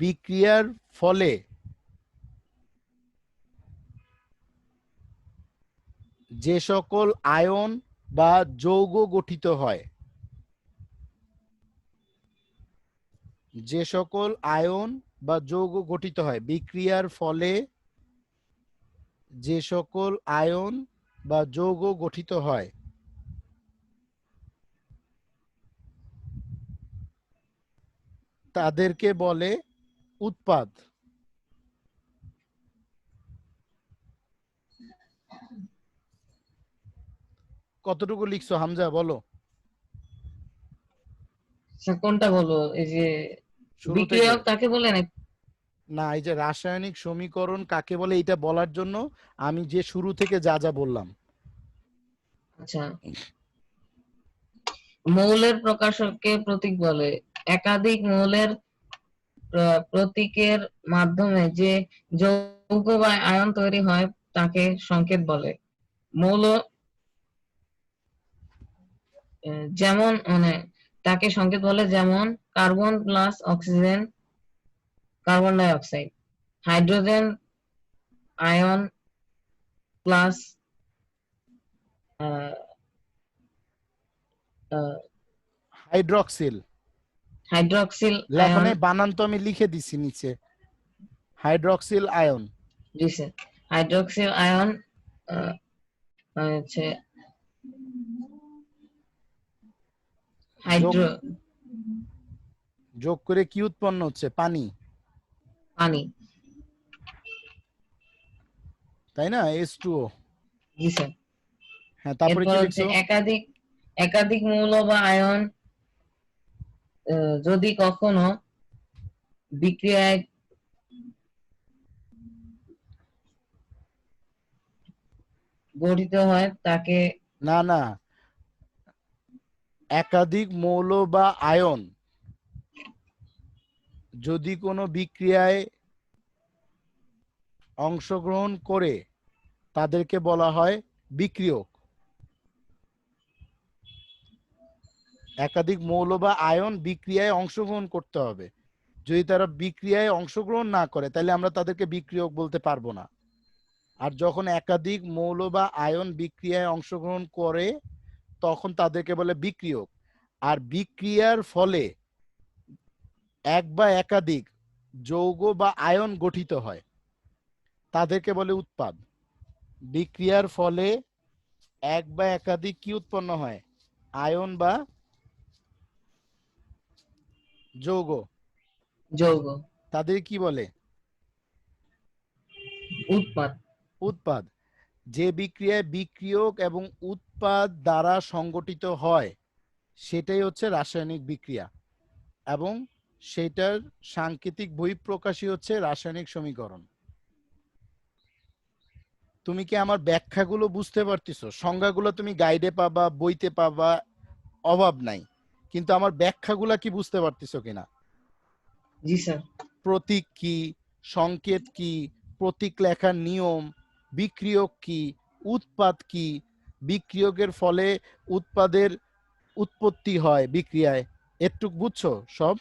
Speaker 1: বিক্রিয়ার ফলে যে সকল আয়ন বা যৌগ গঠিত হয়, যে সকল আয়ন বা যৌগ গঠিত হয়, বিক্রিয়ার ফলে যে সকল আয়ন বা যৌগ গঠিত হয়, তাদেরকে বলে উৎপাদ। কতটুকু লিখছো হামজা, বলো।
Speaker 2: কোনটা বলো, এই যে
Speaker 1: শুরু থেকে।
Speaker 2: বিক্রিয়ক কাকে বলে না?
Speaker 1: না, এই যে রাসায়নিক সমীকরণ কাকে বলে এটা বলার জন্য আমি যে শুরু থেকে যা যা বললাম।
Speaker 2: আচ্ছা, মৌলের প্রকাশককে প্রতীক বলে। একাধিক মৌলের প্রতীকের মাধ্যমে যে যৌগ বা আয়ন তৈরি হয় তাকে সংকেত বলে। মৌল যেমন মানে তাকে সংকেত বলে, যেমন carbon plus oxygen carbon die oxide, hydrogen ion plus
Speaker 1: hydroxyl.
Speaker 2: Hydroxyl
Speaker 1: লেখো
Speaker 2: আয়ন।
Speaker 1: নাই, বানান তো আমি লিখে দিছি নিচে। Hydroxyl ion.
Speaker 2: দিছে হাইড্রক্সিল আয়ন হচ্ছে
Speaker 1: যোগ
Speaker 2: হাইড্রো
Speaker 1: যোগ করে কি উৎপন্ন হচ্ছে? পানি,
Speaker 2: পানি।
Speaker 1: তাই না? H2O।
Speaker 2: দিছে।
Speaker 1: হ্যাঁ, তারপরে
Speaker 2: এরপর
Speaker 1: কি
Speaker 2: হচ্ছে
Speaker 1: লিখছো?
Speaker 2: একাধিক একাধিক মৌল বা আয়ন যদি কখনো বিক্রিয়ায় গঠিত হয় তাকে।
Speaker 1: না না, একাধিক মৌল বা আয়ন যদি কোনো বিক্রিয়ায় অংশগ্রহণ করে তাদেরকে বলা হয় বিক্রিয়ক। একাধিক মৌল বা আয়ন বিক্রিয়ায় অংশগ্রহণ করতে হবে। যদি তারা বিক্রিয়ায় অংশগ্রহণ না করে তাহলে আমরা তাদেরকে বিক্রিয়ক বলতে পারবো না। আর যখন একাধিক মৌল বা আয়ন বিক্রিয়ায় অংশগ্রহণ করে তখন তাদেরকে বলে বিক্রিয়ক। আর বিক্রিয়ার ফলে এক বা একাধিক যৌগ বা আয়ন গঠিত হয় তাদেরকে বলে উৎপাদ। বিক্রিয়ার ফলে এক বা একাধিক কি উৎপন্ন হয়? আয়ন বা যৌগ।
Speaker 2: যৌগ
Speaker 1: তাদের কি বলে?
Speaker 2: উৎপাদ।
Speaker 1: উৎপাদ। যে বিক্রিয়ায় বিক্রিয়ক এবং উৎপাদ দ্বারা সংগঠিত হয় সেটাই হচ্ছে রাসায়নিক বিক্রিয়া, এবং সেটার সাংকেতিক বহিঃপ্রকাশই হচ্ছে রাসায়নিক সমীকরণ। তুমি কি আমার ব্যাখ্যাগুলো বুঝতে পারতেছো? সংজ্ঞাগুলো তুমি গাইডে পাবা, বইতে পাবা, অভাব নাই, কিন্তু আমার ব্যাখ্যাগুলা কি বুঝতে পারতেছো কিনা?
Speaker 2: জি স্যার।
Speaker 1: প্রতীক কি, সংকেত কি, প্রতীক লেখার নিয়ম, বিক্রিয়ক কি, উৎপাদ কি, বিক্রিয়কের ফলে উৎপাদের উৎপত্তি হয় বিক্রিয়ায়, এটুক বুঝছো সব?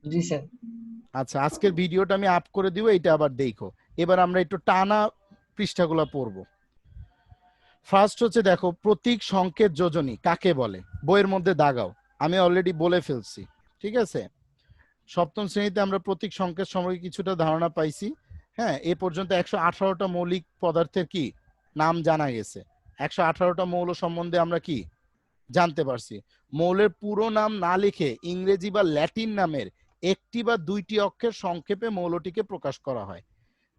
Speaker 2: জি স্যার।
Speaker 1: আচ্ছা, আজকের ভিডিওটা আমি আপ করে দিব, এটা আবার দেখো। এবার আমরা একটু টানা পৃষ্ঠাগুলো পড়বো। ফার্স্ট হচ্ছে দেখো, প্রতীক সংকেত যোজনী কাকে বলে? বইয়ের মধ্যে দাগাও, আমি অলরেডি বলে ফেলছি। ঠিক আছে, সপ্তম শ্রেণীতে আমরা প্রতীক সংকেত সম্পর্কে কিছুটা ধারণা পাইছি। হ্যাঁ, এ পর্যন্ত 118টা মৌলিক পদার্থের কি নাম জানা গেছে। 118টা মৌল সম্বন্ধে আমরা কি জানতে পারছি। মৌলের পুরো নাম না লিখে ইংরেজি বা ল্যাটিন নামের একটি বা দুইটি অক্ষর সংক্ষেপে মৌলটিকে প্রকাশ করা হয়।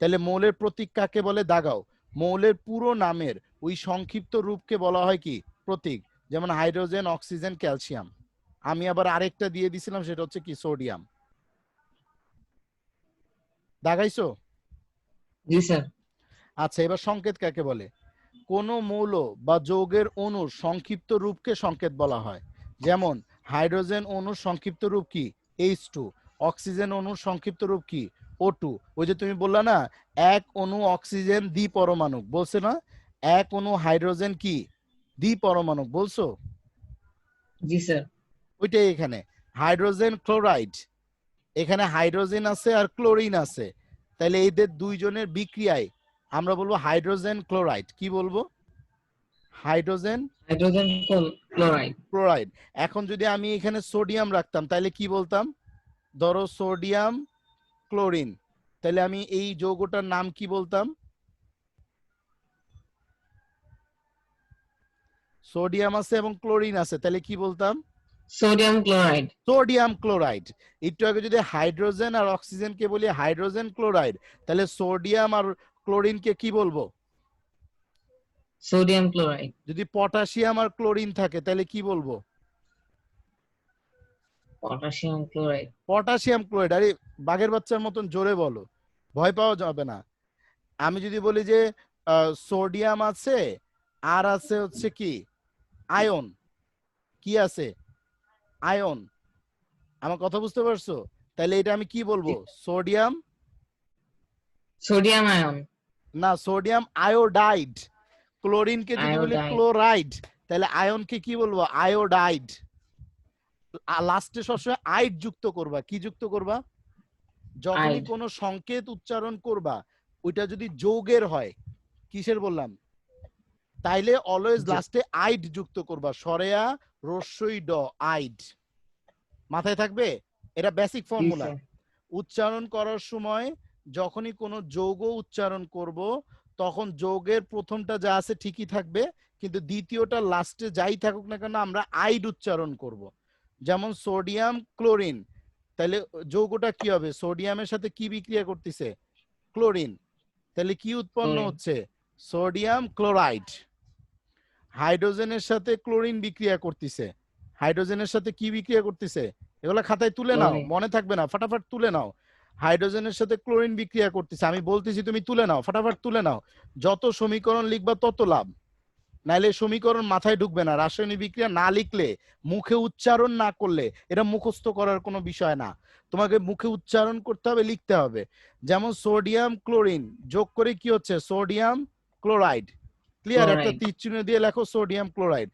Speaker 1: তাহলে মৌলের প্রতীক কাকে বলে? দাগাও। মৌলের পুরো নামের ওই সংক্ষিপ্ত রূপকে বলা হয় কি? প্রতীক। যেমন হাইড্রোজেন, অক্সিজেন, ক্যালসিয়াম। আমি আবার আরেকটা দিয়ে দিছিলাম, সেটা হচ্ছে কি? সোডিয়াম। দাগাইছো?
Speaker 2: জি স্যার।
Speaker 1: আচ্ছা, এবার সংকেত কাকে বলে? কোন মৌল বা যৌগের অণুর সংক্ষিপ্ত রূপকে সংকেত বলা হয়। যেমন হাইড্রোজেন অণুর সংক্ষিপ্ত রূপ কি? H2। অক্সিজেন অণুর সংক্ষিপ্ত রূপ কি? O2। ওই যে তুমি বললা না, এক অণু অক্সিজেন দ্বিপরমাণুক, বলছে না? এক অণু হাইড্রোজেন কি? দ্বিপরমাণুক বলছো?
Speaker 2: জি স্যার।
Speaker 1: ওইটাই এখানে। হাইড্রোজেন ক্লোরাইড, এখানে হাইড্রোজেন আছে আর ক্লোরিন আছে, তাহলে এদের দুইজনের বিক্রিয়ায় আমরা বলবো হাইড্রোজেন ক্লোরাইড। কি বলবো? Hydrogen
Speaker 2: hydrogen chloride.
Speaker 1: ক্লোরাইড। এখন যদি আমি এখানে সোডিয়াম রাখতাম তাহলে কি বলতাম? ধরো সোডিয়াম ক্লোরিন, তাহলে আমি এই যৌগটার নাম কি বলতাম? সোডিয়াম আছে এবং ক্লোরিন আছে, তাহলে কি বলতাম?
Speaker 2: Sodium chloride.
Speaker 1: Sodium chloride. একটু আগে যদি হাইড্রোজেন আর অক্সিজেনকে বলি হাইড্রোজেন ক্লোরাইড, তাহলে সোডিয়াম আর ক্লোরিনকে কি বলবো?
Speaker 2: Sodium chloride.
Speaker 1: যদি পটাশিয়াম আর ক্লোরিন থাকে তাহলে কি বলবো?
Speaker 2: Potassium chloride.
Speaker 1: Potassium chloride. আরে বাঘের বাচ্চার মতন জোরে বলো, ভয় পাওয়া যাবে না। আমি যদি বলি যে সোডিয়াম আছে আর আছে হচ্ছে কি আয়ন, কি আছে? আয়ন। আমার কথা বুঝতে পারছো? তাহলে এটা আমি কি বলবো? Sodium,
Speaker 2: sodium ion.
Speaker 1: না সোডিয়াম আয়োডাইড। ক্লোরিনকে যদি বলি
Speaker 2: আয়োডাইড।
Speaker 1: ক্লোরাইড, তাহলে আয়নকে কি বলবো? আয়োডাইড। লাস্টে সবসময় আইড যুক্ত করবা। কি যুক্ত করবা? যখনই
Speaker 2: আইড।
Speaker 1: কোনো সংকেত উচ্চারণ করবা ওইটা যদি যৌগের হয়, কিসের বললাম, তাইলে অলওয়েজ লাস্টে আইড যুক্ত করবা। সরেয়া রস্যই ড, আইড। মাথায় থাকবে? এটা বেসিক ফর্মুলা। উচ্চারণ করার সময় যখনই কোনো যৌগ উচ্চারণ করব তখন যৌগের প্রথমটা যা আছে ঠিকই থাকবে, কিন্তু দ্বিতীয়টা লাস্টে যাই থাকুক না কেন আমরা আইড উচ্চারণ করব। যেমন সোডিয়াম ক্লোরিন, তাহলে যৌগটা কি হবে? সোডিয়ামের সাথে কি বিক্রিয়া করতেছে? ক্লোরিন। তাহলে কি উৎপন্ন হচ্ছে? Sodium chloride. হাইড্রোজেনের সাথে ক্লোরিন বিক্রিয়া করতেছে, হাইড্রোজেনের সাথে কি বিক্রিয়া করতেছে? এগুলা খাতায় তুলে নাও, মনে থাকবে না, ফটাফট তুলে নাও। হাইড্রোজেনের সাথে ক্লোরিন বিক্রিয়া করতেছে, আমি বলতেছি তুমি তুলে নাও, ফটাফট তুলে নাও। যত সমীকরণ লিখবা তত লাভ, নাইলে সমীকরণ মাথায় ঢুকবে না। রাসায়নিক বিক্রিয়া না লিখলে, মুখে উচ্চারণ না করলে, এটা মুখস্থ করার কোনো বিষয় না। তোমাকে মুখে উচ্চারণ করতে হবে, লিখতে হবে। যেমন সোডিয়াম ক্লোরিন যোগ করে কি হচ্ছে? Sodium chloride. ক্লিয়ার? একটা তীর চিহ্ন দিয়ে লেখো sodium chloride.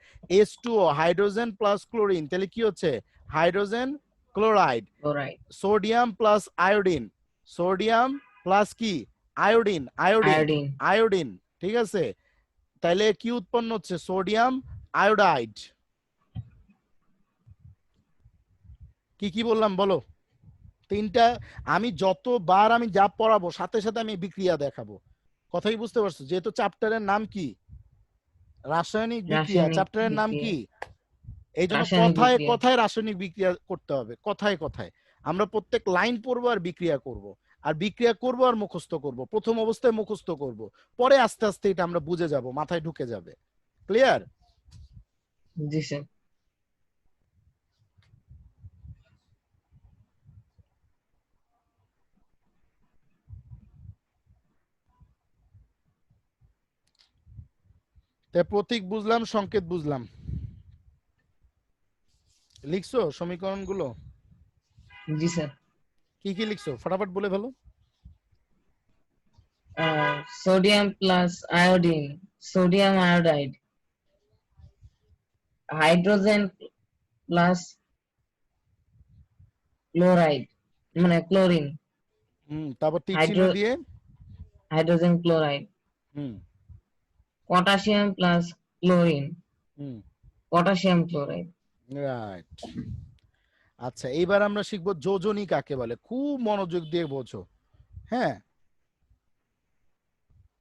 Speaker 1: H2O hydrogen plus chlorine, তাহলে কি হচ্ছে? Hydrogen chloride. Sodium plus iodine, sodium plus কি? Iodine, iodine, iodine. ঠিক আছে? তাহলে কি উৎপন্ন হচ্ছে? Sodium iodide. কি কি বললাম বলো? তিনটা। আমি যতবার আমি যা পড়াবো সাথে সাথে আমি বিক্রিয়া দেখাবো। কথাই বুঝতে পারছো? যেহেতু চ্যাপ্টারের নাম কি? রাসায়নিক বিক্রিয়া। চ্যাপ্টারের নাম কি? এই জন্য কথায় কথায় রাসায়নিক বিক্রিয়া করতে হবে, কথায় কথায়। আমরা প্রত্যেক লাইন পড়বো আর বিক্রিয়া করব, আর বিক্রিয়া করব আর মুখস্থ করব। প্রথম অবস্থায় মুখস্থ করব, পরে আস্তে আস্তে এটা আমরা বুঝে যাব, মাথায় ঢুকে যাবে। ক্লিয়ার?
Speaker 2: জি স্যার।
Speaker 1: তাই প্রতীক বুঝলাম, সংকেত বুঝলাম। লিখছো সমীকরণগুলো?
Speaker 2: জি স্যার।
Speaker 1: কি কি লিখছো ফটাফট বলে ফেলো।
Speaker 2: Sodium plus iodine, sodium iodide. Hydrogen plus chloride, মানে ক্লোরিন।
Speaker 1: তারপর তীর চিহ্ন দিয়ে
Speaker 2: hydrogen chloride. Potassium plus chlorine, potassium chloride.
Speaker 1: Right. আচ্ছা, এইবার আমরা শিখবো যোজনী কাকে বলে। খুব মনোযোগ দিয়ে বোঝো। হ্যাঁ,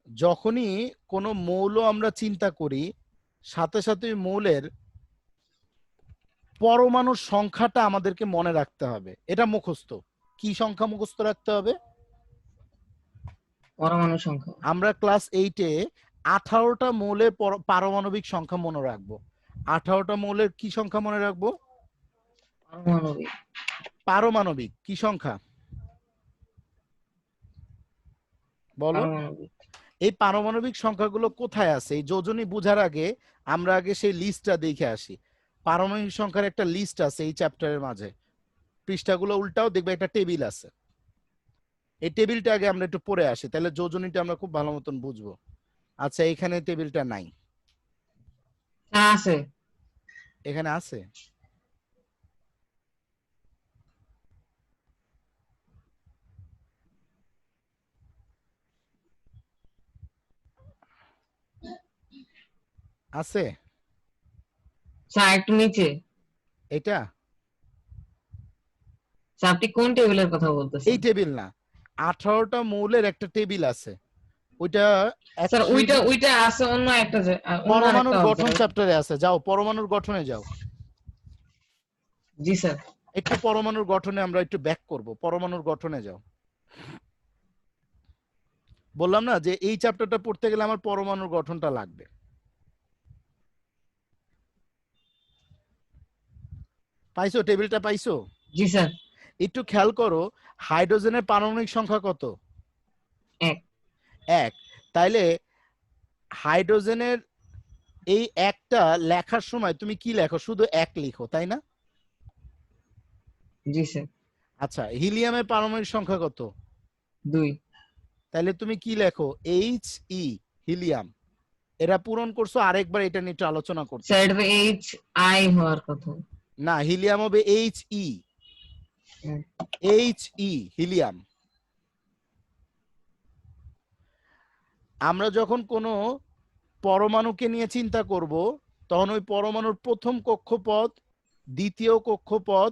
Speaker 1: যখনই কোনো মৌল আমরা চিন্তা করি সাথে সাথে মৌলের পরমাণুর সংখ্যাটা আমাদেরকে মনে রাখতে হবে। এটা মুখস্থ। কি সংখ্যা মুখস্থ রাখতে হবে?
Speaker 2: পরমাণু সংখ্যা। আমরা
Speaker 1: ক্লাস 8-এ 18টা মৌলের পারমাণবিক সংখ্যা মনে রাখবো। 18টা মৌলের কি সংখ্যা মনে রাখবো?
Speaker 2: পারমাণবিক।
Speaker 1: পারমাণবিক কি সংখ্যা বলো? এই পারমাণবিক সংখ্যাগুলো কোথায় আছে? এই যোজনী বুঝার আগে আমরা আগে সেই লিস্টটা দেখে আসি। পারমাণবিক সংখ্যার একটা লিস্ট আছে এই চ্যাপ্টারের মাঝে। পৃষ্ঠাগুলো উল্টাও, দেখবে একটা টেবিল আছে। এই টেবিলটা আগে আমরা একটু পড়ে আসি, তাহলে যোজনীটা আমরা খুব ভালো মতন বুঝবো। আচ্ছা, এখানে টেবিলটা নাই।
Speaker 2: আছে,
Speaker 1: এখানে আছে। আছে
Speaker 2: স্যার একটু নিচে।
Speaker 1: এটা
Speaker 2: স্যার আপনি কোন টেবিলের কথা বলতেছেন?
Speaker 1: এই টেবিল না, 18টা মৌলের একটা টেবিল আছে। ওইটা
Speaker 2: স্যার ওইটা আছে অন্য একটা
Speaker 1: পরমাণুর গঠন চ্যাপ্টারে আছে। যাও পরমাণুর গঠনে যাও।
Speaker 2: জি স্যার।
Speaker 1: একটু পরমাণুর গঠনে আমরা একটু ব্যাক করব, পরমাণুর গঠনে যাও। বললাম না যে এই চ্যাপ্টারটা পড়তে গেলে আমার পরমাণুর গঠনটা লাগবে। পাইছো? টেবিলটা পাইছো?
Speaker 2: জি স্যার।
Speaker 1: একটু খেয়াল করো, হাইড্রোজেনের পারমাণবিক সংখ্যা কত?
Speaker 2: 1।
Speaker 1: 1। তাইলে হাইড্রোজেনের এই একটা লেখার সময় তুমি কি লেখো? শুধু 1 লিখো, তাই না?
Speaker 2: জি স্যার।
Speaker 1: আচ্ছা, হিলিয়ামের পারমাণবিক সংখ্যা কত?
Speaker 2: 2।
Speaker 1: তাহলে তুমি কি লেখো? He, helium. এরা পূরণ করছো, আরেকবার এটা নিয়ে একটু আলোচনা
Speaker 2: স্যার
Speaker 1: করতেছি।
Speaker 2: এটা HI হওয়ার কথা।
Speaker 1: না, হিলিয়াম হবে He, হিলিয়াম। আমরা যখন কোনো পরমাণুকে নিয়ে চিন্তা করব, তখন ওই পরমাণুর প্রথম কক্ষপথ, দ্বিতীয় কক্ষপথ,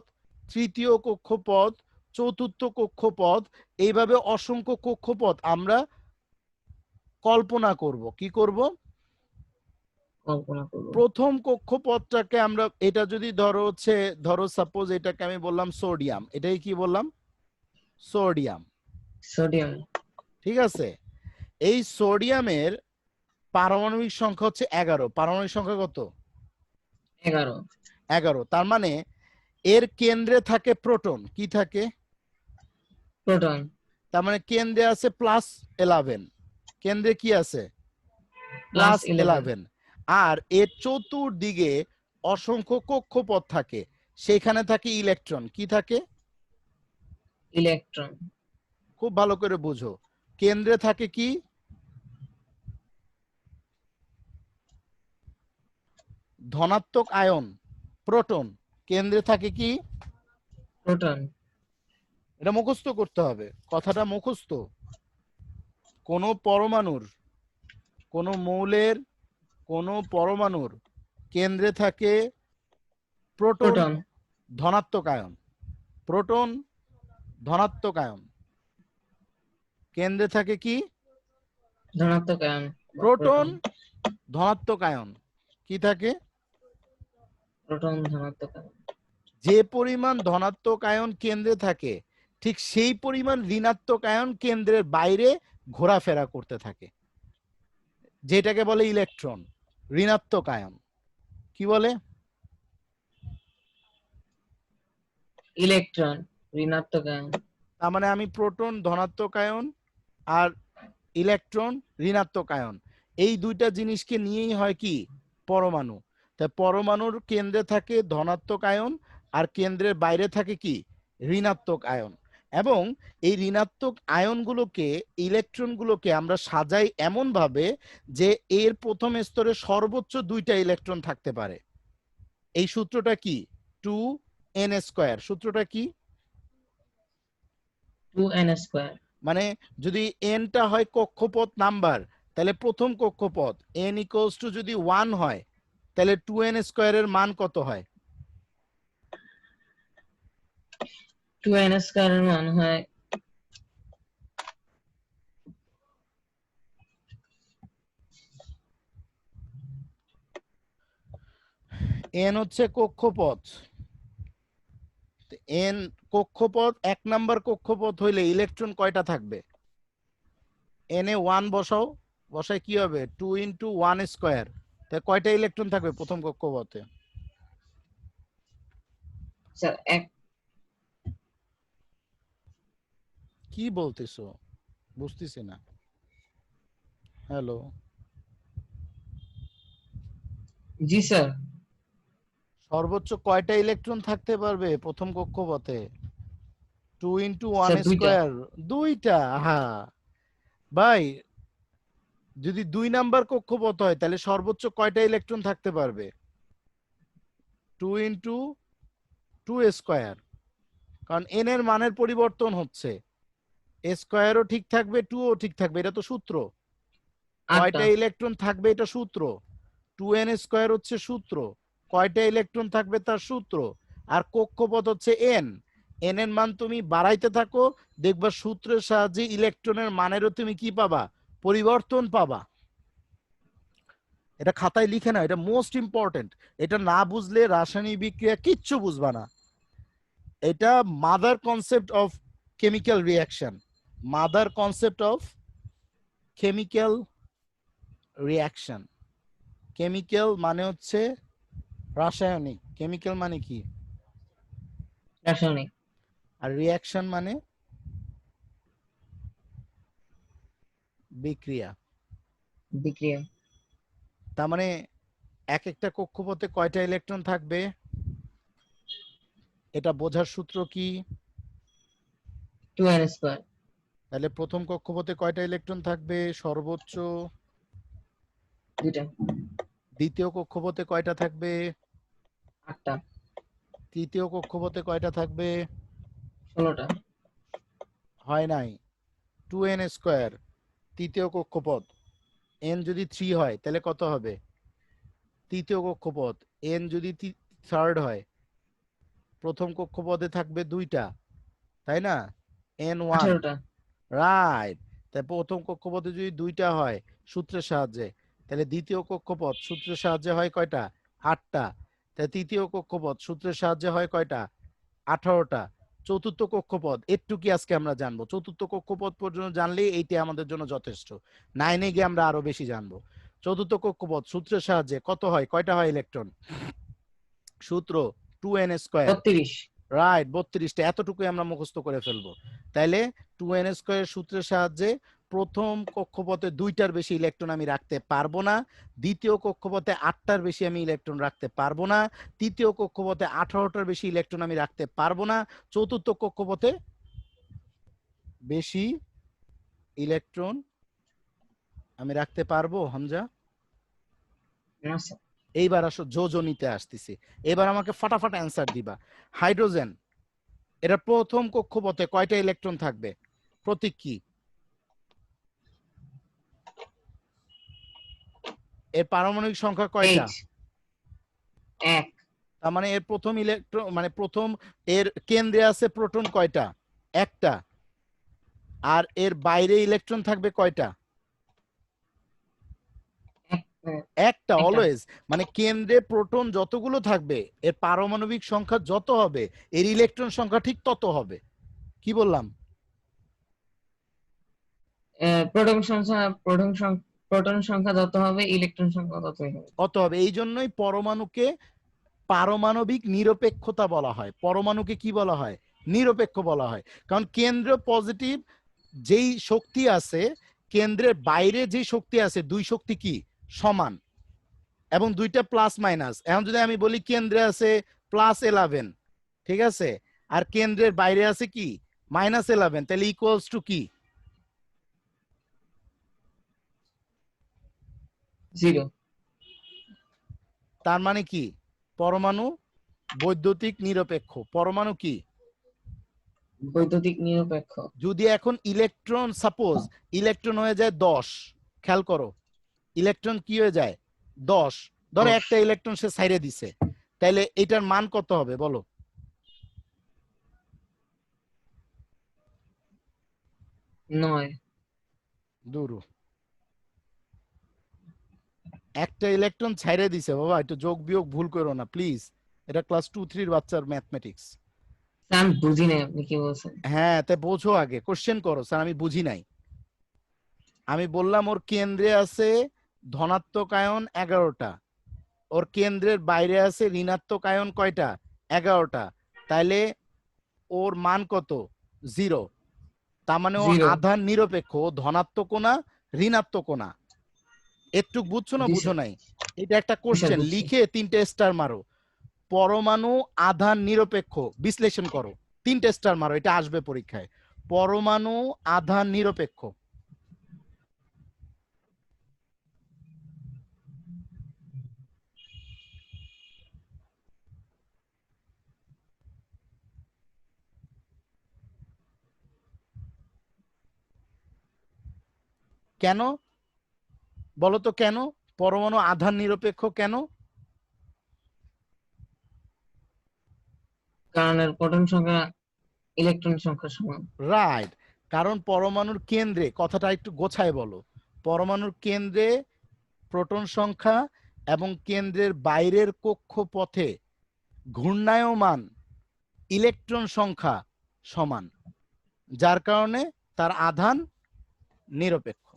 Speaker 1: তৃতীয় কক্ষপথ, চতুর্থ কক্ষপথ, এইভাবে অসংখ্য কক্ষপথ আমরা কল্পনা করব। কি করব?
Speaker 2: কল্পনা করব।
Speaker 1: প্রথম কক্ষপথটাকে আমরা, এটা যদি ধরো সাপোজ এটাকে আমি বললাম সোডিয়াম, এটাই কি বললাম? সোডিয়াম।
Speaker 2: সোডিয়াম।
Speaker 1: ঠিক আছে? এই সোডিয়ামের পারমাণবিক সংখ্যা হচ্ছে 11। পারমাণবিক সংখ্যা কত?
Speaker 2: 11।
Speaker 1: 11। তার মানে এর কেন্দ্রে থাকে প্রোটন। কি থাকে?
Speaker 2: প্রোটন।
Speaker 1: তার মানে কেন্দ্রে আছে +11। কেন্দ্রে কি আছে?
Speaker 2: +11।
Speaker 1: +11। আর এর চতুর্দিকে অসংখ্য কক্ষপথ থাকে, সেখানে থাকে ইলেকট্রন। কি থাকে?
Speaker 2: ইলেকট্রন।
Speaker 1: খুব ভালো করে বুঝো। কেন্দ্রে থাকে কি? ধনাত্মক আয়ন, প্রোটন। কেন্দ্রে থাকে কি?
Speaker 2: প্রোটন।
Speaker 1: এটা মুখস্থ করতে হবে, কথাটা মুখস্থ। কোন পরমাণুর, কোন মৌলের, কোন পরমাণুর কেন্দ্রে থাকে প্রোটন,
Speaker 2: প্রোটন।
Speaker 1: ধনাত্মক আয়ন। প্রোটন, ধনাত্মক আয়ন। কেন্দ্রে থাকে কি?
Speaker 2: ধনাত্মক আয়ন।
Speaker 1: প্রোটন, ধনাত্মক আয়ন। কি থাকে?
Speaker 2: প্রোটন ধনাত্মক আয়ন।
Speaker 1: যে পরিমাণ ধনাত্মক আয়ন কেন্দ্রে থাকে, ঠিক সেই পরিমাণ ঋণাত্মক আয়ন কেন্দ্রের বাইরে ঘোরাফেরা করতে থাকে, যেটাকে বলে ইলেকট্রন। ঋণাত্মক আয়ন কি বলে?
Speaker 2: ইলেকট্রন। ঋণাত্মক আয়ন।
Speaker 1: তার মানে আমি প্রোটন ধনাত্মক আয়ন আর ইলেকট্রন ঋণাত্মক আয়ন, এই দুইটা জিনিসকে নিয়েই হয় কি? পরমাণু। তাই পরমাণুর কেন্দ্রে থাকে ধনাত্মক আয়ন, আর কেন্দ্রের বাইরে থাকে কি? ঋণাত্মক আয়ন। এবং এই ঋণাত্মক আয়নগুলোকে, ইলেকট্রনগুলোকে আমরা সাজাই এমন ভাবে যে এর প্রথম স্তরে সর্বোচ্চ 2টা ইলেকট্রন থাকতে পারে। এই সূত্রটা কি? 2n²। সূত্রটা কি?
Speaker 2: 2n²।
Speaker 1: মানে যদি এনটা হয় কক্ষপথ নাম্বার, তাহলে প্রথম কক্ষপথ n = যদি 1 হয়, তাহলে 2n² এর মান কত হয়?
Speaker 2: 2n² এর মান হয়
Speaker 1: n হচ্ছে কক্ষপথ। n কক্ষপথ, 1 নাম্বার কক্ষপথ হইলে ইলেকট্রন কয়টা থাকবে? n এ 1 বসাও, বসায় কি হবে? 2 × 1²। তাই কয়টা ইলেকট্রন থাকবে প্রথম কক্ষপথে?
Speaker 2: স্যার 1।
Speaker 1: কি বলতেছো? বুঝতেছি না। হ্যালো?
Speaker 2: জি স্যার।
Speaker 1: সর্বোচ্চ কয়টা ইলেকট্রন থাকতে পারবে প্রথম কক্ষপথে? 2 ×
Speaker 2: স্যার 2টা।
Speaker 1: 1²। 2টা। হ্যাঁ ভাই, যদি 2 নাম্বার কক্ষপথ হয় তাহলে সর্বোচ্চ কয়টা ইলেকট্রন থাকতে পারবে? 2 × 2²। কারণ n এর মানের পরিবর্তন হচ্ছে, স্কয়ারও ঠিক থাকবে, 2ও ঠিক থাকবে, এটা তো সূত্র।
Speaker 2: 8টা।
Speaker 1: কয়টা ইলেকট্রন থাকবে এটা সূত্র। 2n² হচ্ছে সূত্র, কয়টা ইলেকট্রন থাকবে তার সূত্র। আর কক্ষপথ হচ্ছে n। n এর মান তুমি বাড়াইতে থাকো, দেখবা সূত্রের সাহায্যে ইলেকট্রনের মানেরও তুমি কি পাবা? পরিবর্তন পাবা। এটা খাতায় লিখে না, এটা মোস্ট ইম্পর্টেন্ট। এটা না বুঝলে রাসায়নিক বিক্রিয়া কিচ্ছু বুঝবা না। এটা mother concept of chemical reaction, mother concept of chemical reaction. Chemical মানে হচ্ছে রাসায়নিক, কেমিক্যাল মানে কি,
Speaker 2: রাসায়নিক।
Speaker 1: আর রিয়াকশন মানে বিক্রিয়া।
Speaker 2: বিক্রিয়া।
Speaker 1: তার মানে এক একটা কক্ষপথে কয়টা ইলেকট্রন থাকবে, এটা বোঝার সূত্র কি?
Speaker 2: 2n square.
Speaker 1: তাহলে প্রথম কক্ষপথে কয়টা ইলেকট্রন থাকবে, সর্বোচ্চ?
Speaker 2: 2টা।
Speaker 1: দ্বিতীয় কক্ষপথে কয়টা থাকবে?
Speaker 2: 8টা।
Speaker 1: তৃতীয় কক্ষপথে কয়টা থাকবে?
Speaker 2: 16টা।
Speaker 1: হয় নাই, 2n স্কয়ার। তৃতীয় কক্ষপথ n যদি 3 হয় তাহলে কত হবে? তৃতীয় কক্ষপথ n যদি থার্ড হয়, প্রথম কক্ষপথে থাকবে 2টা, তাই না? n1,
Speaker 2: 18টা।
Speaker 1: রাইট। তাই প্রথম কক্ষপথে যদি 2টা হয় সূত্রের সাহায্যে, তাহলে দ্বিতীয় কক্ষপথ সূত্রের সাহায্যে হয় কয়টা? 8টা। তাই তৃতীয় কক্ষপথ সূত্রের সাহায্যে হয় কয়টা? 18টা। চতুর্থ কক্ষপথ একটু কি আজকে আমরা জানবো, চতুর্থ কক্ষপথ পর্যন্ত জানলেই এইটা আমাদের জন্য যথেষ্ট, 9-এ গিয়ে আমরা আরো বেশি জানবো। চতুর্থ কক্ষপথ সূত্রের সাহায্যে কত হয়, কয়টা হয় ইলেকট্রন? সূত্র 2n স্কয়ার,
Speaker 2: 32।
Speaker 1: রাইট, 32টা। এতটুকুই আমরা মুখস্থ করে ফেলবো। তাইলে 2n স্কয়ার সূত্রের সাহায্যে প্রথম কক্ষপথে 2টার বেশি ইলেকট্রন আমি রাখতে পারবো না, দ্বিতীয় কক্ষপথে 8টার বেশি আমি ইলেকট্রন রাখতে পারবো না, তৃতীয় কক্ষপথে 18টার বেশি ইলেকট্রন আমি রাখতে পারবো না, চতুর্থ কক্ষপথে বেশি ইলেকট্রন আমি রাখতে পারবো। হামজা,
Speaker 2: আচ্ছা।
Speaker 1: এইবার আসো যোজনীতে আসতেছি, এবার আমাকে ফাটাফাট অ্যান্সার দিবা। হাইড্রোজেন, এটা প্রথম কক্ষপথে কয়টা ইলেকট্রন থাকবে, প্রতীক কি? এর পারমাণবিক সংখ্যা কয়টা?
Speaker 2: 1।
Speaker 1: তার মানে এর প্রথম ইলেকট্রন মানে প্রথম এর কেন্দ্রে আছে প্রোটন কয়টা? একটা। আর এর বাইরে ইলেকট্রন থাকবে কয়টা? একটা,
Speaker 2: একটা।
Speaker 1: অলওয়েজ। মানে কেন্দ্রে প্রোটন যতগুলো থাকবে এর পারমাণবিক সংখ্যা যত হবে এর ইলেকট্রন সংখ্যা ঠিক তত হবে। কি বললাম?
Speaker 2: প্রোটন সংখ্যা যত হবে ইলেকট্রন সংখ্যা ততই হবে।
Speaker 1: অত হবে। এই জন্যই পরমাণুকে পারমাণবিক নিরপেক্ষতা বলা হয়। পরমাণুকে কি বলা হয়? নিরপেক্ষ বলা হয়। কারণ কেন্দ্র পজিটিভ যেই শক্তি আছে, কেন্দ্রের বাইরে যে শক্তি আছে, দুই শক্তি কি সমান, এবং দুইটা প্লাস মাইনাস। এখন যদি আমি বলি কেন্দ্রে আছে +11, ঠিক আছে, আর কেন্দ্রের বাইরে আছে কি -11, তাহলে ইকুয়ালস টু কি?
Speaker 2: 0।
Speaker 1: তার মানে কি? পরমাণু বৈদ্যুতিক নিরপেক্ষ। পরমাণু কি?
Speaker 2: বৈদ্যুতিক নিরপেক্ষ।
Speaker 1: যদি এখন ইলেকট্রন, সাপোজ ইলেকট্রন হয়ে যায় 10, খেয়াল করো, ইলেকট্রন কি হয়ে যায় 10, ধরো
Speaker 2: 10।
Speaker 1: একটা ইলেকট্রন সে ছাইড়ে দিছে, তাহলে এটার মান কত হবে বলো?
Speaker 2: 9।
Speaker 1: দূর, একটা ইলেকট্রন ছাইড়ে দিছে বাবা, একটু যোগ বিয়োগ ভুল করো না প্লিজ, এটা ক্লাস 2-3 বাচ্চার ম্যাথমেটিক্স।
Speaker 2: আমি বুঝি না আপনি কি বলছেন।
Speaker 1: হ্যাঁ, তাই বোঝো, আগে কোশ্চেন করো, স্যার আমি বুঝি নাই। আমি বললাম ওর কেন্দ্রে আছে ধনাত্মক আয়ন 11টা, ওর কেন্দ্রের বাইরে আছে ঋণাত্মক আয়ন কয়টা? 11টা। তাইলে ওর মান কত? 0। তার মানে ও
Speaker 2: 0।
Speaker 1: আধান নিরপেক্ষ, ও ধনাত্মক না ঋণাত্মক না। একটু বুঝছো না বুঝো নাই? এটা একটা কোশ্চেন,
Speaker 2: বুঝছি।
Speaker 1: লিখে 3টে স্টার মারো। পরমাণু আধান নিরপেক্ষ, বিশ্লেষণ করো, 3টে স্টার মারো, এটা আসবে পরীক্ষায়। পরমাণু আধান নিরপেক্ষ। কেন বলতো, কেন পরমাণু আধান নিরপেক্ষ কেন?
Speaker 2: কারণ এর প্রোটন সংখ্যা ইলেকট্রন সংখ্যা সমান।
Speaker 1: রাইট, কারণ পরমাণুর কেন্দ্রে, কথাটা একটু গোছায় বলো, পরমাণুর কেন্দ্রে প্রোটন সংখ্যা এবং কেন্দ্রের বাইরের কক্ষপথে ঘূর্ণায়মান ইলেকট্রন সংখ্যা সমান, যার কারণে তার আধান নিরপেক্ষ।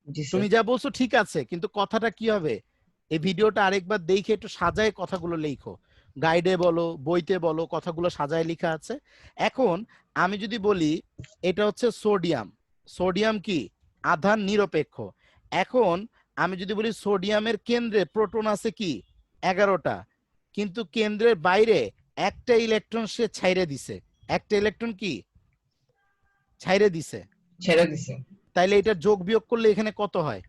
Speaker 2: জি স্যার।
Speaker 1: তুমি যা বলছো ঠিক আছে, কিন্তু কথাটা কি হবে, এই ভিডিওটা আরেকবার দেখে একটু সাজায় কথাগুলো লেখো, গাইডে বলো বইতে বলো, কথাগুলো সাজায় লেখা আছে। এখন আমি যদি বলি এটা হচ্ছে সোডিয়াম, সোডিয়াম কি আধান নিরপেক্ষ। এখন আমি যদি বলি সোডিয়ামের কেন্দ্রে প্রোটন আছে কি 11টা, কিন্তু কেন্দ্রের বাইরে একটা ইলেকট্রন সে ছাইরে দিছে, একটা ইলেকট্রন কি ছাইরে দিছে,
Speaker 2: ছেড়ে দিছে।
Speaker 1: তাইলে এটা যোগ বিয়োগ করলে এখানে কত হয়?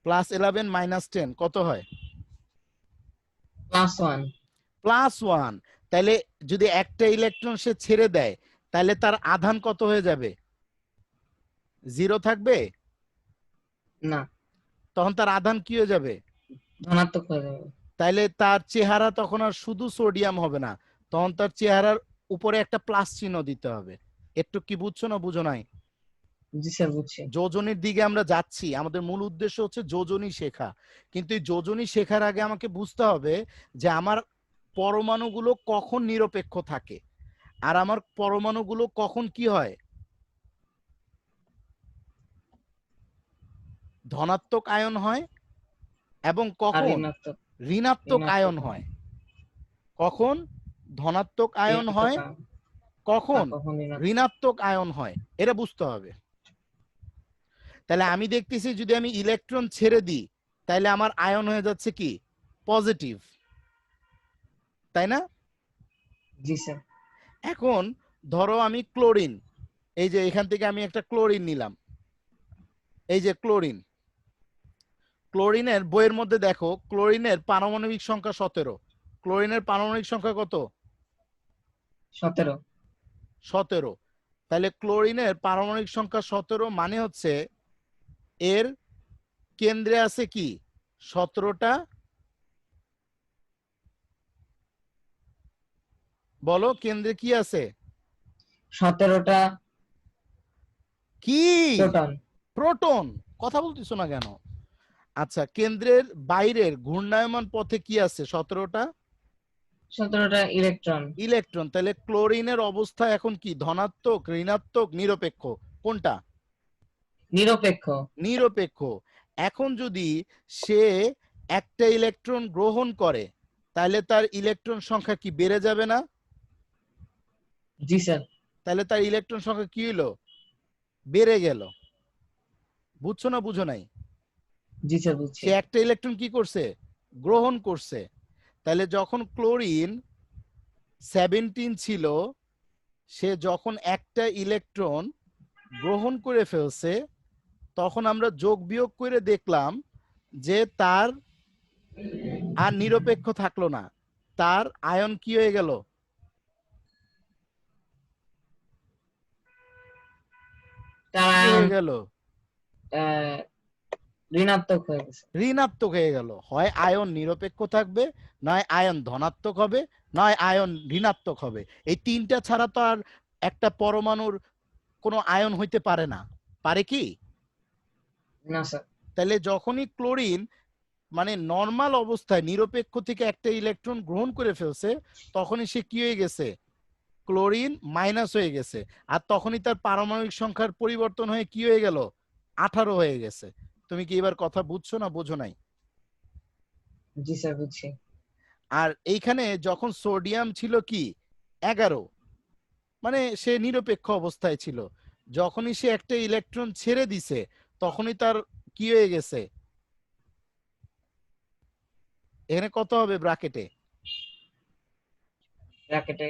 Speaker 1: +11 -10 কত হয়?
Speaker 2: +1।
Speaker 1: +1। তাহলে যদি একটা ইলেকট্রন সে ছেড়ে দেয়, তাহলে তার আধান কত হয়ে যাবে? 0 থাকবে?
Speaker 2: না,
Speaker 1: তখন তার আধান কি হয়ে যাবে?
Speaker 2: ধনাত্মক হয়ে যাবে।
Speaker 1: তাইলে তার চেহারা তখন আর শুধু সোডিয়াম হবে না, তখন তার চেহারার উপরে একটা প্লাস চিহ্ন দিতে হবে। একটু কি বুঝছো না বুঝো নাই?
Speaker 2: জি স্যার, বুঝছি।
Speaker 1: যোজনীর দিকে আমরা যাচ্ছি, আমাদের মূল উদ্দেশ্য হচ্ছে যোজনী শেখা, কিন্তু এই যোজনী শেখার আগে আমাকে বুঝতে হবে যে আমার পরমাণুগুলো কখন নিরপেক্ষ থাকে, আর আমার পরমাণুগুলো কখন কি হয়, ধনাত্মক আয়ন হয়, এবং
Speaker 2: আর
Speaker 1: কখন
Speaker 2: ঋণাত্মক।
Speaker 1: ঋণাত্মক
Speaker 2: ঋণাত্মক
Speaker 1: আয়ন হয়। কখন ধনাত্মক আয়ন
Speaker 2: ঋণাত্মক
Speaker 1: হয়,
Speaker 2: আয়ন, আর
Speaker 1: কখন
Speaker 2: কখন ঋণাত্মক।
Speaker 1: ঋণাত্মক আয়ন হয়, এটা বুঝতে হবে। তাহলে আমি দেখতেছি যদি আমি ইলেকট্রন ছেড়ে দিই, তাহলে আমার আয়ন হয়ে যাচ্ছে কি পজিটিভ, তাই না?
Speaker 2: জি স্যার।
Speaker 1: এখন ধরো আমি ক্লোরিন, এই যে এখান থেকে আমি একটা ক্লোরিন নিলাম, এই যে ক্লোরিন, ক্লোরিনের বইয়ের মধ্যে দেখো ক্লোরিনের পারমাণবিক সংখ্যা 17। ক্লোরিনের পারমাণবিক সংখ্যা কত?
Speaker 2: 17।
Speaker 1: 17। তাহলে ক্লোরিনের পারমাণবিক সংখ্যা 17 মানে হচ্ছে এর কেন্দ্রে আছে কি 17টা, বলো কেন্দ্রে কি আছে?
Speaker 2: 17টা
Speaker 1: কি?
Speaker 2: প্রোটন।
Speaker 1: প্রোটন। কথা বলতেছো না কেন? আচ্ছা, কেন্দ্রের বাইরের ঘূর্ণায়মান পথে কি আছে 17টা?
Speaker 2: 17টা ইলেকট্রন।
Speaker 1: ইলেকট্রন। তাহলে ক্লোরিনের অবস্থা এখন কি ধনাত্মক, ঋণাত্মক, নিরপেক্ষ? কোনটা?
Speaker 2: নিরপেক্ষ।
Speaker 1: নিরপেক্ষ। এখন যদি সে একটা ইলেকট্রন গ্রহণ করে, তাহলে তার ইলেকট্রন সংখ্যা কি বেড়ে যাবে না?
Speaker 2: জি স্যার।
Speaker 1: তাহলে তার ইলেকট্রন সংখ্যা কি হলো? বেড়ে গেল। বুঝছো না বুঝো নাই?
Speaker 2: জি স্যার, বুঝছি।
Speaker 1: সে একটা ইলেকট্রন কি করছে? গ্রহণ করছে। তাহলে যখন ক্লোরিন 17 ছিল, সে যখন একটা ইলেকট্রন গ্রহণ করে ফেলছে, তখন আমরা যোগ বিয়োগ করে দেখলাম যে তার আর নিরপেক্ষ থাকলো না, তার আয়ন কি হয়ে গেল?
Speaker 2: তার
Speaker 1: কি
Speaker 2: আয়ন
Speaker 1: হয়ে গেল?
Speaker 2: আহ, ঋণাত্মক হয়ে গেছে।
Speaker 1: ঋণাত্মক হয়ে গেল। হয় আয়ন নিরপেক্ষ থাকবে, নয় আয়ন ধনাত্মক হবে, নয় আয়ন ঋণাত্মক হবে। এই তিনটা ছাড়া তো আর একটা পরমাণুর কোনো আয়ন হইতে পারে না, পারে কি?
Speaker 2: না স্যার।
Speaker 1: তাহলে যখনই ক্লোরিন মানে নর্মাল অবস্থায় নিরপেক্ষ থেকে একটা ইলেকট্রন গ্রহণ করে ফেলছে, তখনই সে কি হয়ে গেছে? ক্লোরিন মাইনাস হয়ে গেছে। আর তখনই তার পারমাণবিক সংখ্যার পরিবর্তন হয়ে কি হয়ে গেল? 18 হয়ে গেছে। তুমি কি এবার কথা বুঝছো না বুঝো নাই?
Speaker 2: জি স্যার, বুঝছি।
Speaker 1: আর এইখানে যখন সোডিয়াম ছিল কি 11, মানে সে নিরপেক্ষ অবস্থায় ছিল, যখনই সে একটা ইলেকট্রন ছেড়ে দিছে, তখনই তার কি হয়ে গেছে? এখানে কত হবে ব্র্যাকেটে?
Speaker 2: ব্র্যাকেটে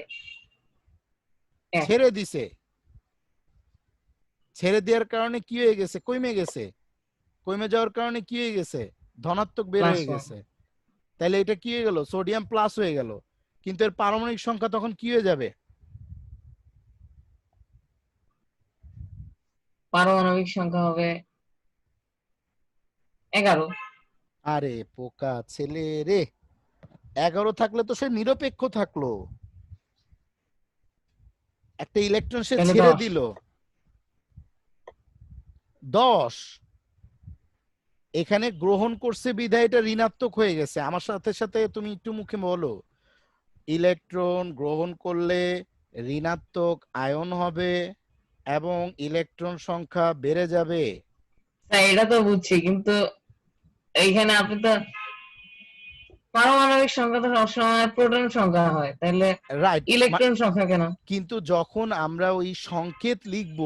Speaker 2: 1।
Speaker 1: ছেড়ে দিছে, ছেড়ে দেওয়ার কারণে কি হয়ে গেছে? কমে গেছে। কমে যাওয়ার কারণে কি হয়ে গেছে? ধনাত্মক বের হয়ে
Speaker 2: +1।
Speaker 1: গেছে। তাহলে এটা কি হয়ে গেল? সোডিয়াম প্লাস হয়ে গেল। কিন্তু এর পারমাণবিক সংখ্যা তখন কি হয়ে যাবে?
Speaker 2: পারমাণবিক সংখ্যা হবে 11।
Speaker 1: আরে পোকা ছেলে রে, 11 থাকলে তো সে নিরপেক্ষ থাকলো, একটা ইলেকট্রন সে
Speaker 2: তাহলে
Speaker 1: ছেড়ে
Speaker 2: 10।
Speaker 1: দিল। 10 এখানে গ্রহণ করছে বিধায় এটা ঋণাত্মক হয়ে গেছে। আমার সাথে সাথে তুমি একটু মুখে বলো, ইলেকট্রন গ্রহণ করলে ঋণাত্মক আয়ন হবে এবং ইলেকট্রন সংখ্যা বেড়ে যাবে।
Speaker 2: স্যার এটা তো বুঝছি, কিন্তু এইখানে আপনি তো পারমাণবিক সংখ্যা তো সবসময় প্রোটন সংখ্যা হয়, তাহলে
Speaker 1: রাইট।
Speaker 2: ইলেকট্রন সংখ্যা কেন?
Speaker 1: কিন্তু যখন আমরা ওই সংকেত লিখব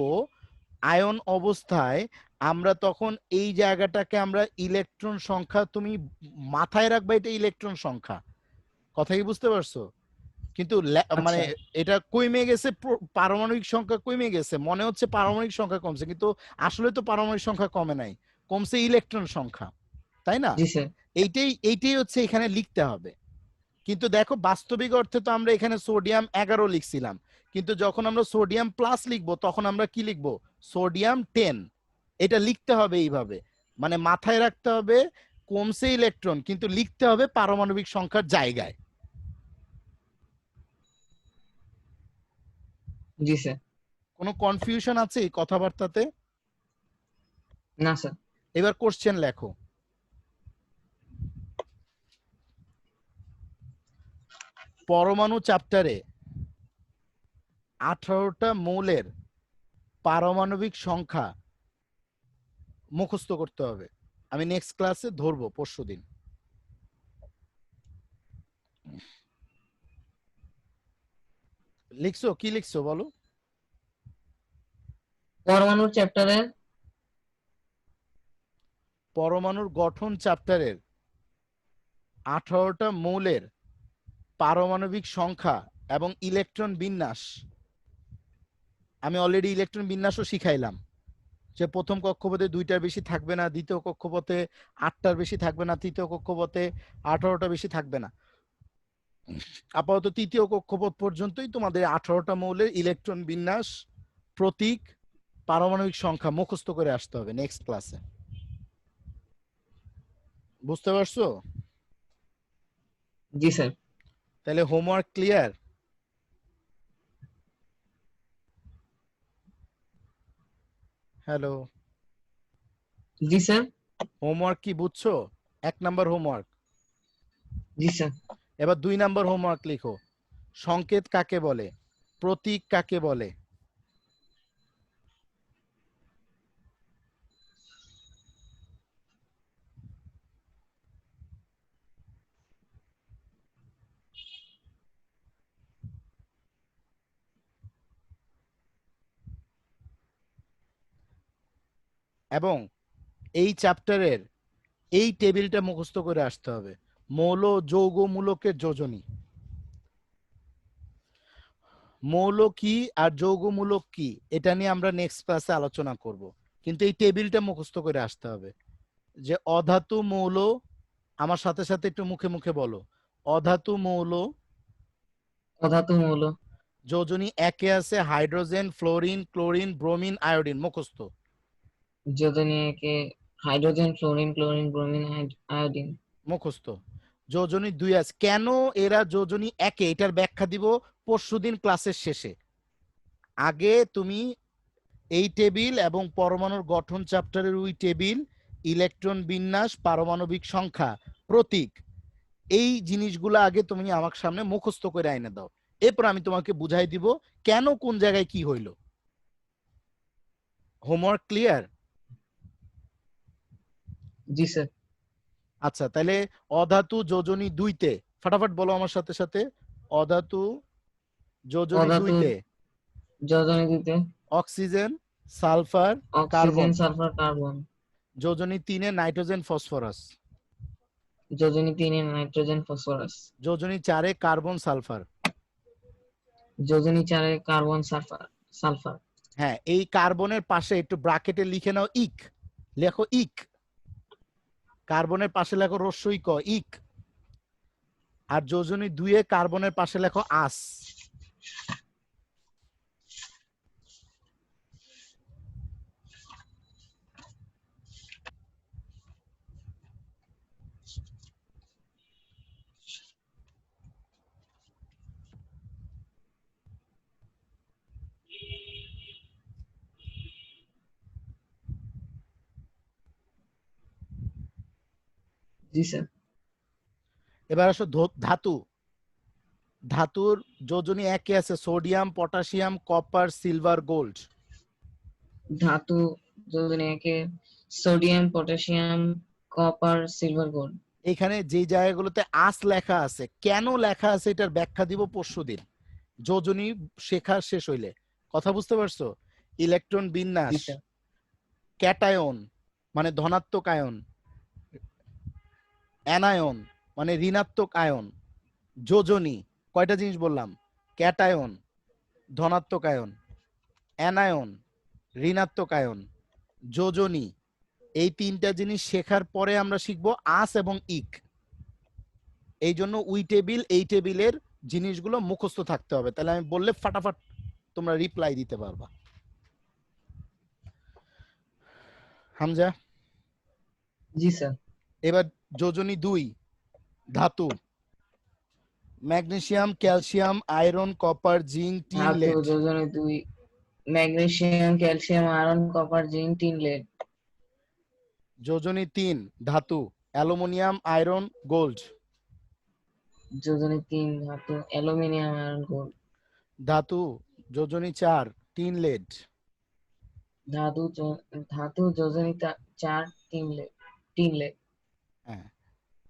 Speaker 1: আয়ন অবস্থায়, আমরা তখন এই জায়গাটাকে আমরা ইলেকট্রন সংখ্যা, তুমি মাথায় রাখবে এটা ইলেকট্রন সংখ্যা। কথা কি বুঝতে পারছো? কিন্তু মানে
Speaker 2: আচ্ছা,
Speaker 1: এটা কমে গেছে, পারমাণবিক সংখ্যা কমে গেছে, মনে হচ্ছে পারমাণবিক সংখ্যা কমছে, কিন্তু আসলে তো পারমাণবিক সংখ্যা কমে নাই, কমছে ইলেকট্রন সংখ্যা, তাই না?
Speaker 2: জি স্যার।
Speaker 1: এইটাই হচ্ছে এখানে লিখতে হবে। কিন্তু দেখো বাস্তবিক অর্থে তো আমরা এখানে সোডিয়াম 11 লিখছিলাম, কিন্তু যখন আমরা সোডিয়াম প্লাস লিখবো তখন আমরা কি লিখবো? সোডিয়াম 10। এটা লিখতে হবে এইভাবে, মানে মাথায় রাখতে হবে কমছে ইলেকট্রন, কিন্তু লিখতে হবে পারমাণবিক সংখ্যার জায়গায়।
Speaker 2: জি স্যার।
Speaker 1: কোনো কনফিউশন আছে এই কথাবার্তাতে?
Speaker 2: না স্যার।
Speaker 1: এবার কোশ্চেন লেখো। পরমাণু চ্যাপ্টারে 18টা মৌলের পারমাণবিক সংখ্যা মুখস্থ করতে হবে। আমি নেক্সট ক্লাসে ধরবো পরশুদিন। লিখছো? কি লিখছো বলো?
Speaker 2: পরমাণুর চ্যাপ্টারের
Speaker 1: পরমাণুর গঠন চ্যাপ্টারের 18টা মৌলের পারমাণবিক সংখ্যা এবং ইলেকট্রন বিন্যাস। আমি অলরেডি ইলেকট্রন বিন্যাসও শিখাইলাম, যে প্রথম কক্ষপথে 2টার বেশি থাকবে না, দ্বিতীয় কক্ষপথে 8টার বেশি থাকবে না, তৃতীয় কক্ষপথে 18টা বেশি থাকবে না। আপাতত তৃতীয় কক্ষপথ পর্যন্তই তোমাদের 18টা মৌলের ইলেকট্রন বিন্যাস, প্রতীক, পারমাণবিক সংখ্যা মুখস্থ করে আসতে হবে নেক্সট ক্লাসে। বুঝতে পারছো?
Speaker 2: জি স্যার।
Speaker 1: তাহলে হোমওয়ার্ক ক্লিয়ার? হ্যালো,
Speaker 2: জি স্যার।
Speaker 1: হোমওয়ার্ক কি বুঝছো? 1 নাম্বার হোমওয়ার্ক।
Speaker 2: জি স্যার।
Speaker 1: এবার 2 নাম্বার হোমওয়ার্ক লিখো। সংকেত কাকে বলে? প্রতীক কাকে বলে? এবং এই চ্যাপ্টারের এই টেবিলটা মুখস্থ করে আসতে হবে। মৌল যৌগ মূলকের যোজনী। মৌল কি আর যৌগমূলক কি এটা নিয়ে আমরা নেক্সট ক্লাসে আলোচনা করব, কিন্তু এই টেবিলটা মুখস্থ করে আসতে হবে। যে অধাতু মৌল, আমার সাথে সাথে একটু মুখে মুখে বলো। অধাতু মৌল
Speaker 2: অধাতু মৌল।
Speaker 1: যোজনী 1-এ আছে hydrogen, fluorine, chlorine, bromine, iodine. মুখস্থ।
Speaker 2: যোজনী একে hydrogen, fluorine, chlorine, bromine, iodine.
Speaker 1: মুখস্থ। যোজনী 2 আছে। কেন এরা যোজনী 1-এ, এটার ব্যাখ্যা দিব পরশুদিন ক্লাসের শেষে। আগে তুমি এই টেবিল এবং পরমাণুর গঠন চ্যাপ্টারের ওই টেবিল, ইলেকট্রন বিন্যাস, পারমাণবিক সংখ্যা, প্রতীক, এই জিনিসগুলো আগে তুমি আমার সামনে মুখস্থ করে আইনে দাও। এরপর আমি তোমাকে বুঝাই দিব কেন কোন জায়গায় কি হইল। Homework clear?
Speaker 2: জি স্যার।
Speaker 1: আচ্ছা, তাহলে অধাতু যোজনী 2-তে ফটাফট বলো আমার সাথে সাথে। অধাতু যোজনী
Speaker 2: অধাতু
Speaker 1: 2-তে
Speaker 2: যোজনী দিতে
Speaker 1: oxygen, sulphur,
Speaker 2: oxygen,
Speaker 1: carbon.
Speaker 2: Sulphur, carbon.
Speaker 1: যোজনী 3-এ নাইট্রোজেন, ফসফরাস।
Speaker 2: যোজনী 3-এ নাইট্রোজেন, ফসফরাস।
Speaker 1: যোজনী 4-এ কার্বন, সালফার।
Speaker 2: যোজনী 4-এ কার্বন, সালফার। সালফার।
Speaker 1: হ্যাঁ, এই কার্বনের পাশে একটু ব্রাকেটে লিখে নাও ইক। লেখো ইক। কার্বনের পাশে লেখো রস্যই ক, ইক। আর যোজনী 2-এ কার্বনের পাশে লেখো আস।
Speaker 2: জি স্যার।
Speaker 1: এবার আসো ধাতু। ধাতুর যোজনী একে আছে sodium, potassium, copper, silver, gold.
Speaker 2: ধাতু যোজনী একে sodium, potassium, copper, silver, gold.
Speaker 1: এখানে যে জায়গাগুলোতে আস লেখা আছে, কেন লেখা আছে এটার ব্যাখ্যা দিব পরশুদিন যোজনী শেখা শেষ হইলে। কথা বুঝতে পারছো? ইলেকট্রন বিন্যাস,
Speaker 2: জি স্যার।
Speaker 1: ক্যাটায়ন মানে ধনাত্মক আয়ন, অ্যানায়ন মানে ঋণাত্মক আয়ন, যোজনী কয়টা জিনিস বললাম, ক্যাটায়ন ধনাত্মক আয়ন, অ্যানায়ন ঋণাত্মক আয়ন, যোজনী। এই তিনটা জিনিস শেখার পরে আমরা শিখবো আস এবং ইক। এই জন্য উই টেবিল এই টেবিলের জিনিসগুলো মুখস্থ থাকতে হবে, তাহলে আমি বললে ফাটাফাট তোমরা রিপ্লাই দিতে পারবা। হামজা,
Speaker 2: জি স্যার।
Speaker 1: এবার যোজনী 2 ধাতু, magnesium, calcium, iron, copper, zinc, tin,
Speaker 2: ধাতু
Speaker 1: লেড।
Speaker 2: যোজনী 2, magnesium, calcium, iron, copper, zinc, tin, lead.
Speaker 1: যোজনী 3 ধাতু, অ্যালুমিনিয়াম, আয়রন, গোল্ড।
Speaker 2: যোজনী 3 ধাতু, অ্যালুমিনিয়াম, আয়রন, গোল্ড।
Speaker 1: ধাতু যোজনী 4 টিন, লেড।
Speaker 2: ধাতু যোজনী 4 টিন, লেড।
Speaker 1: হ্যাঁ,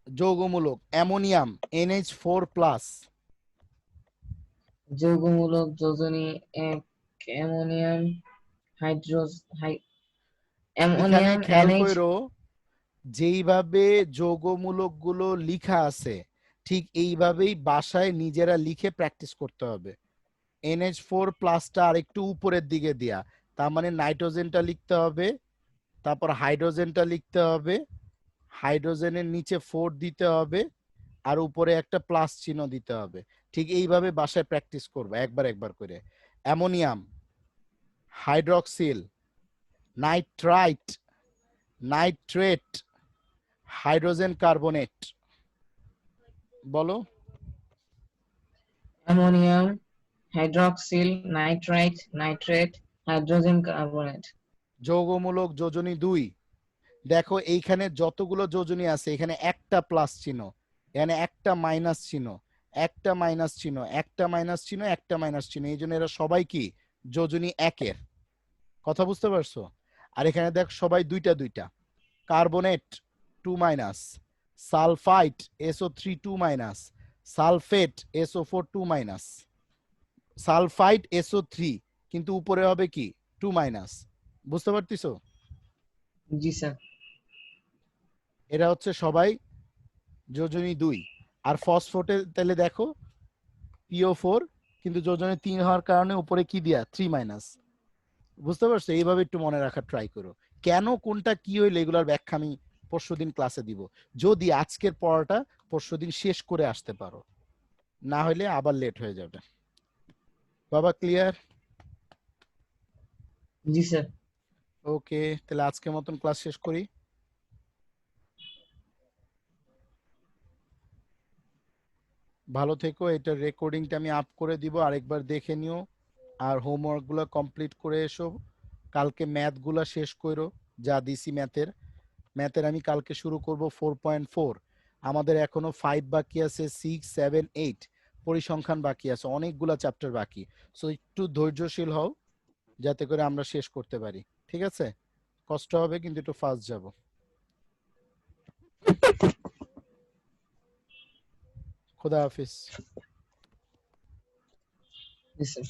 Speaker 1: যৌগমূলক, অ্যামোনিয়াম, NH4+।
Speaker 2: যৌগমূলক যোজনী 1 অ্যামোনিয়াম হাইড্রোজ হাই
Speaker 1: এখানে
Speaker 2: অ্যামোনিয়াম
Speaker 1: খেয়াল
Speaker 2: NH।
Speaker 1: করো, যেইভাবে যৌগমূলক গুলো লিখা আছে ঠিক এইভাবেই বাসায় নিজেরা লিখে প্র্যাকটিস করতে হবে। NH4+টা আর একটু উপরের দিকে দেয়া, তার মানে নাইট্রোজেনটা লিখতে হবে, তারপর হাইড্রোজেনটা লিখতে হবে, হাইড্রোজেনের নিচে 4 দিতে হবে, আর উপরে একটা প্লাস চিহ্ন দিতে হবে। ঠিক এইভাবে বাসায় প্র্যাকটিস করবে একবার একবার করে। Ammonium, hydroxyl, nitrite, nitrate, hydrogen carbonate. বলো।
Speaker 2: Ammonium hydroxyl, nitrite, nitrate, hydrogen carbonate.
Speaker 1: যৌগমূলক যোজনী 2, দেখো এইখানে যতগুলো যোজনী আছে এখানে একটা প্লাস চিহ্ন, এখানে একটা মাইনাস চিহ্ন, একটা মাইনাস চিহ্ন, একটা মাইনাস চিহ্ন, একটা মাইনাস চিহ্ন, এই জন্য এরা সবাই কি যোজনী 1-এর। কথা বুঝতে পারছো? আর এখানে দেখ সবাই দুইটা দুইটা, carbonate 2-, sulphite SO3 2-, sulphate SO4 2-, sulphite SO3 কিন্তু উপরে হবে কি 2-। বুঝতে পারতিছো?
Speaker 2: জি স্যার।
Speaker 1: এরা হচ্ছে সবাই যোজনী 2। আর ফসফেটে তাহলে দেখো PO4 কিন্তু যোজনী 3 হওয়ার কারণে উপরে কি দিয়া 3-। বুঝতে পারছো? এইভাবে একটু মনে রাখার ট্রাই করো, কেন কোনটা কি হইলো এগুলোর ব্যাখ্যা আমি পরশুদিন ক্লাসে দিব, যদি আজকের পড়াটা পরশুদিন শেষ করে আসতে পারো, না হলে আবার লেট হয়ে যাবে। বাবা ক্লিয়ার?
Speaker 2: জি স্যার।
Speaker 1: ওকে, তাহলে আজকের মতন ক্লাস শেষ করি। ভালো থেকো, এটার রেকর্ডিংটা আমি আপ করে দিব, আরেকবার দেখে নিও, আর হোমওয়ার্কগুলো কমপ্লিট করে এসো। কালকে ম্যাথগুলো শেষ করো, যা দিছি ম্যাথের আমি কালকে শুরু করব 4.4। আমাদের এখনো 5 বাকি আছে, 6, 7, 8 পরিসংখ্যান বাকি আছে, অনেকগুলা চ্যাপ্টার বাকি। সো একটু ধৈর্যশীল হও যাতে করে আমরা শেষ করতে পারি। ঠিক আছে? কষ্ট হবে কিন্তু একটু ফাস্ট যাব। খোদা হাফিজ।
Speaker 2: জি স্যার।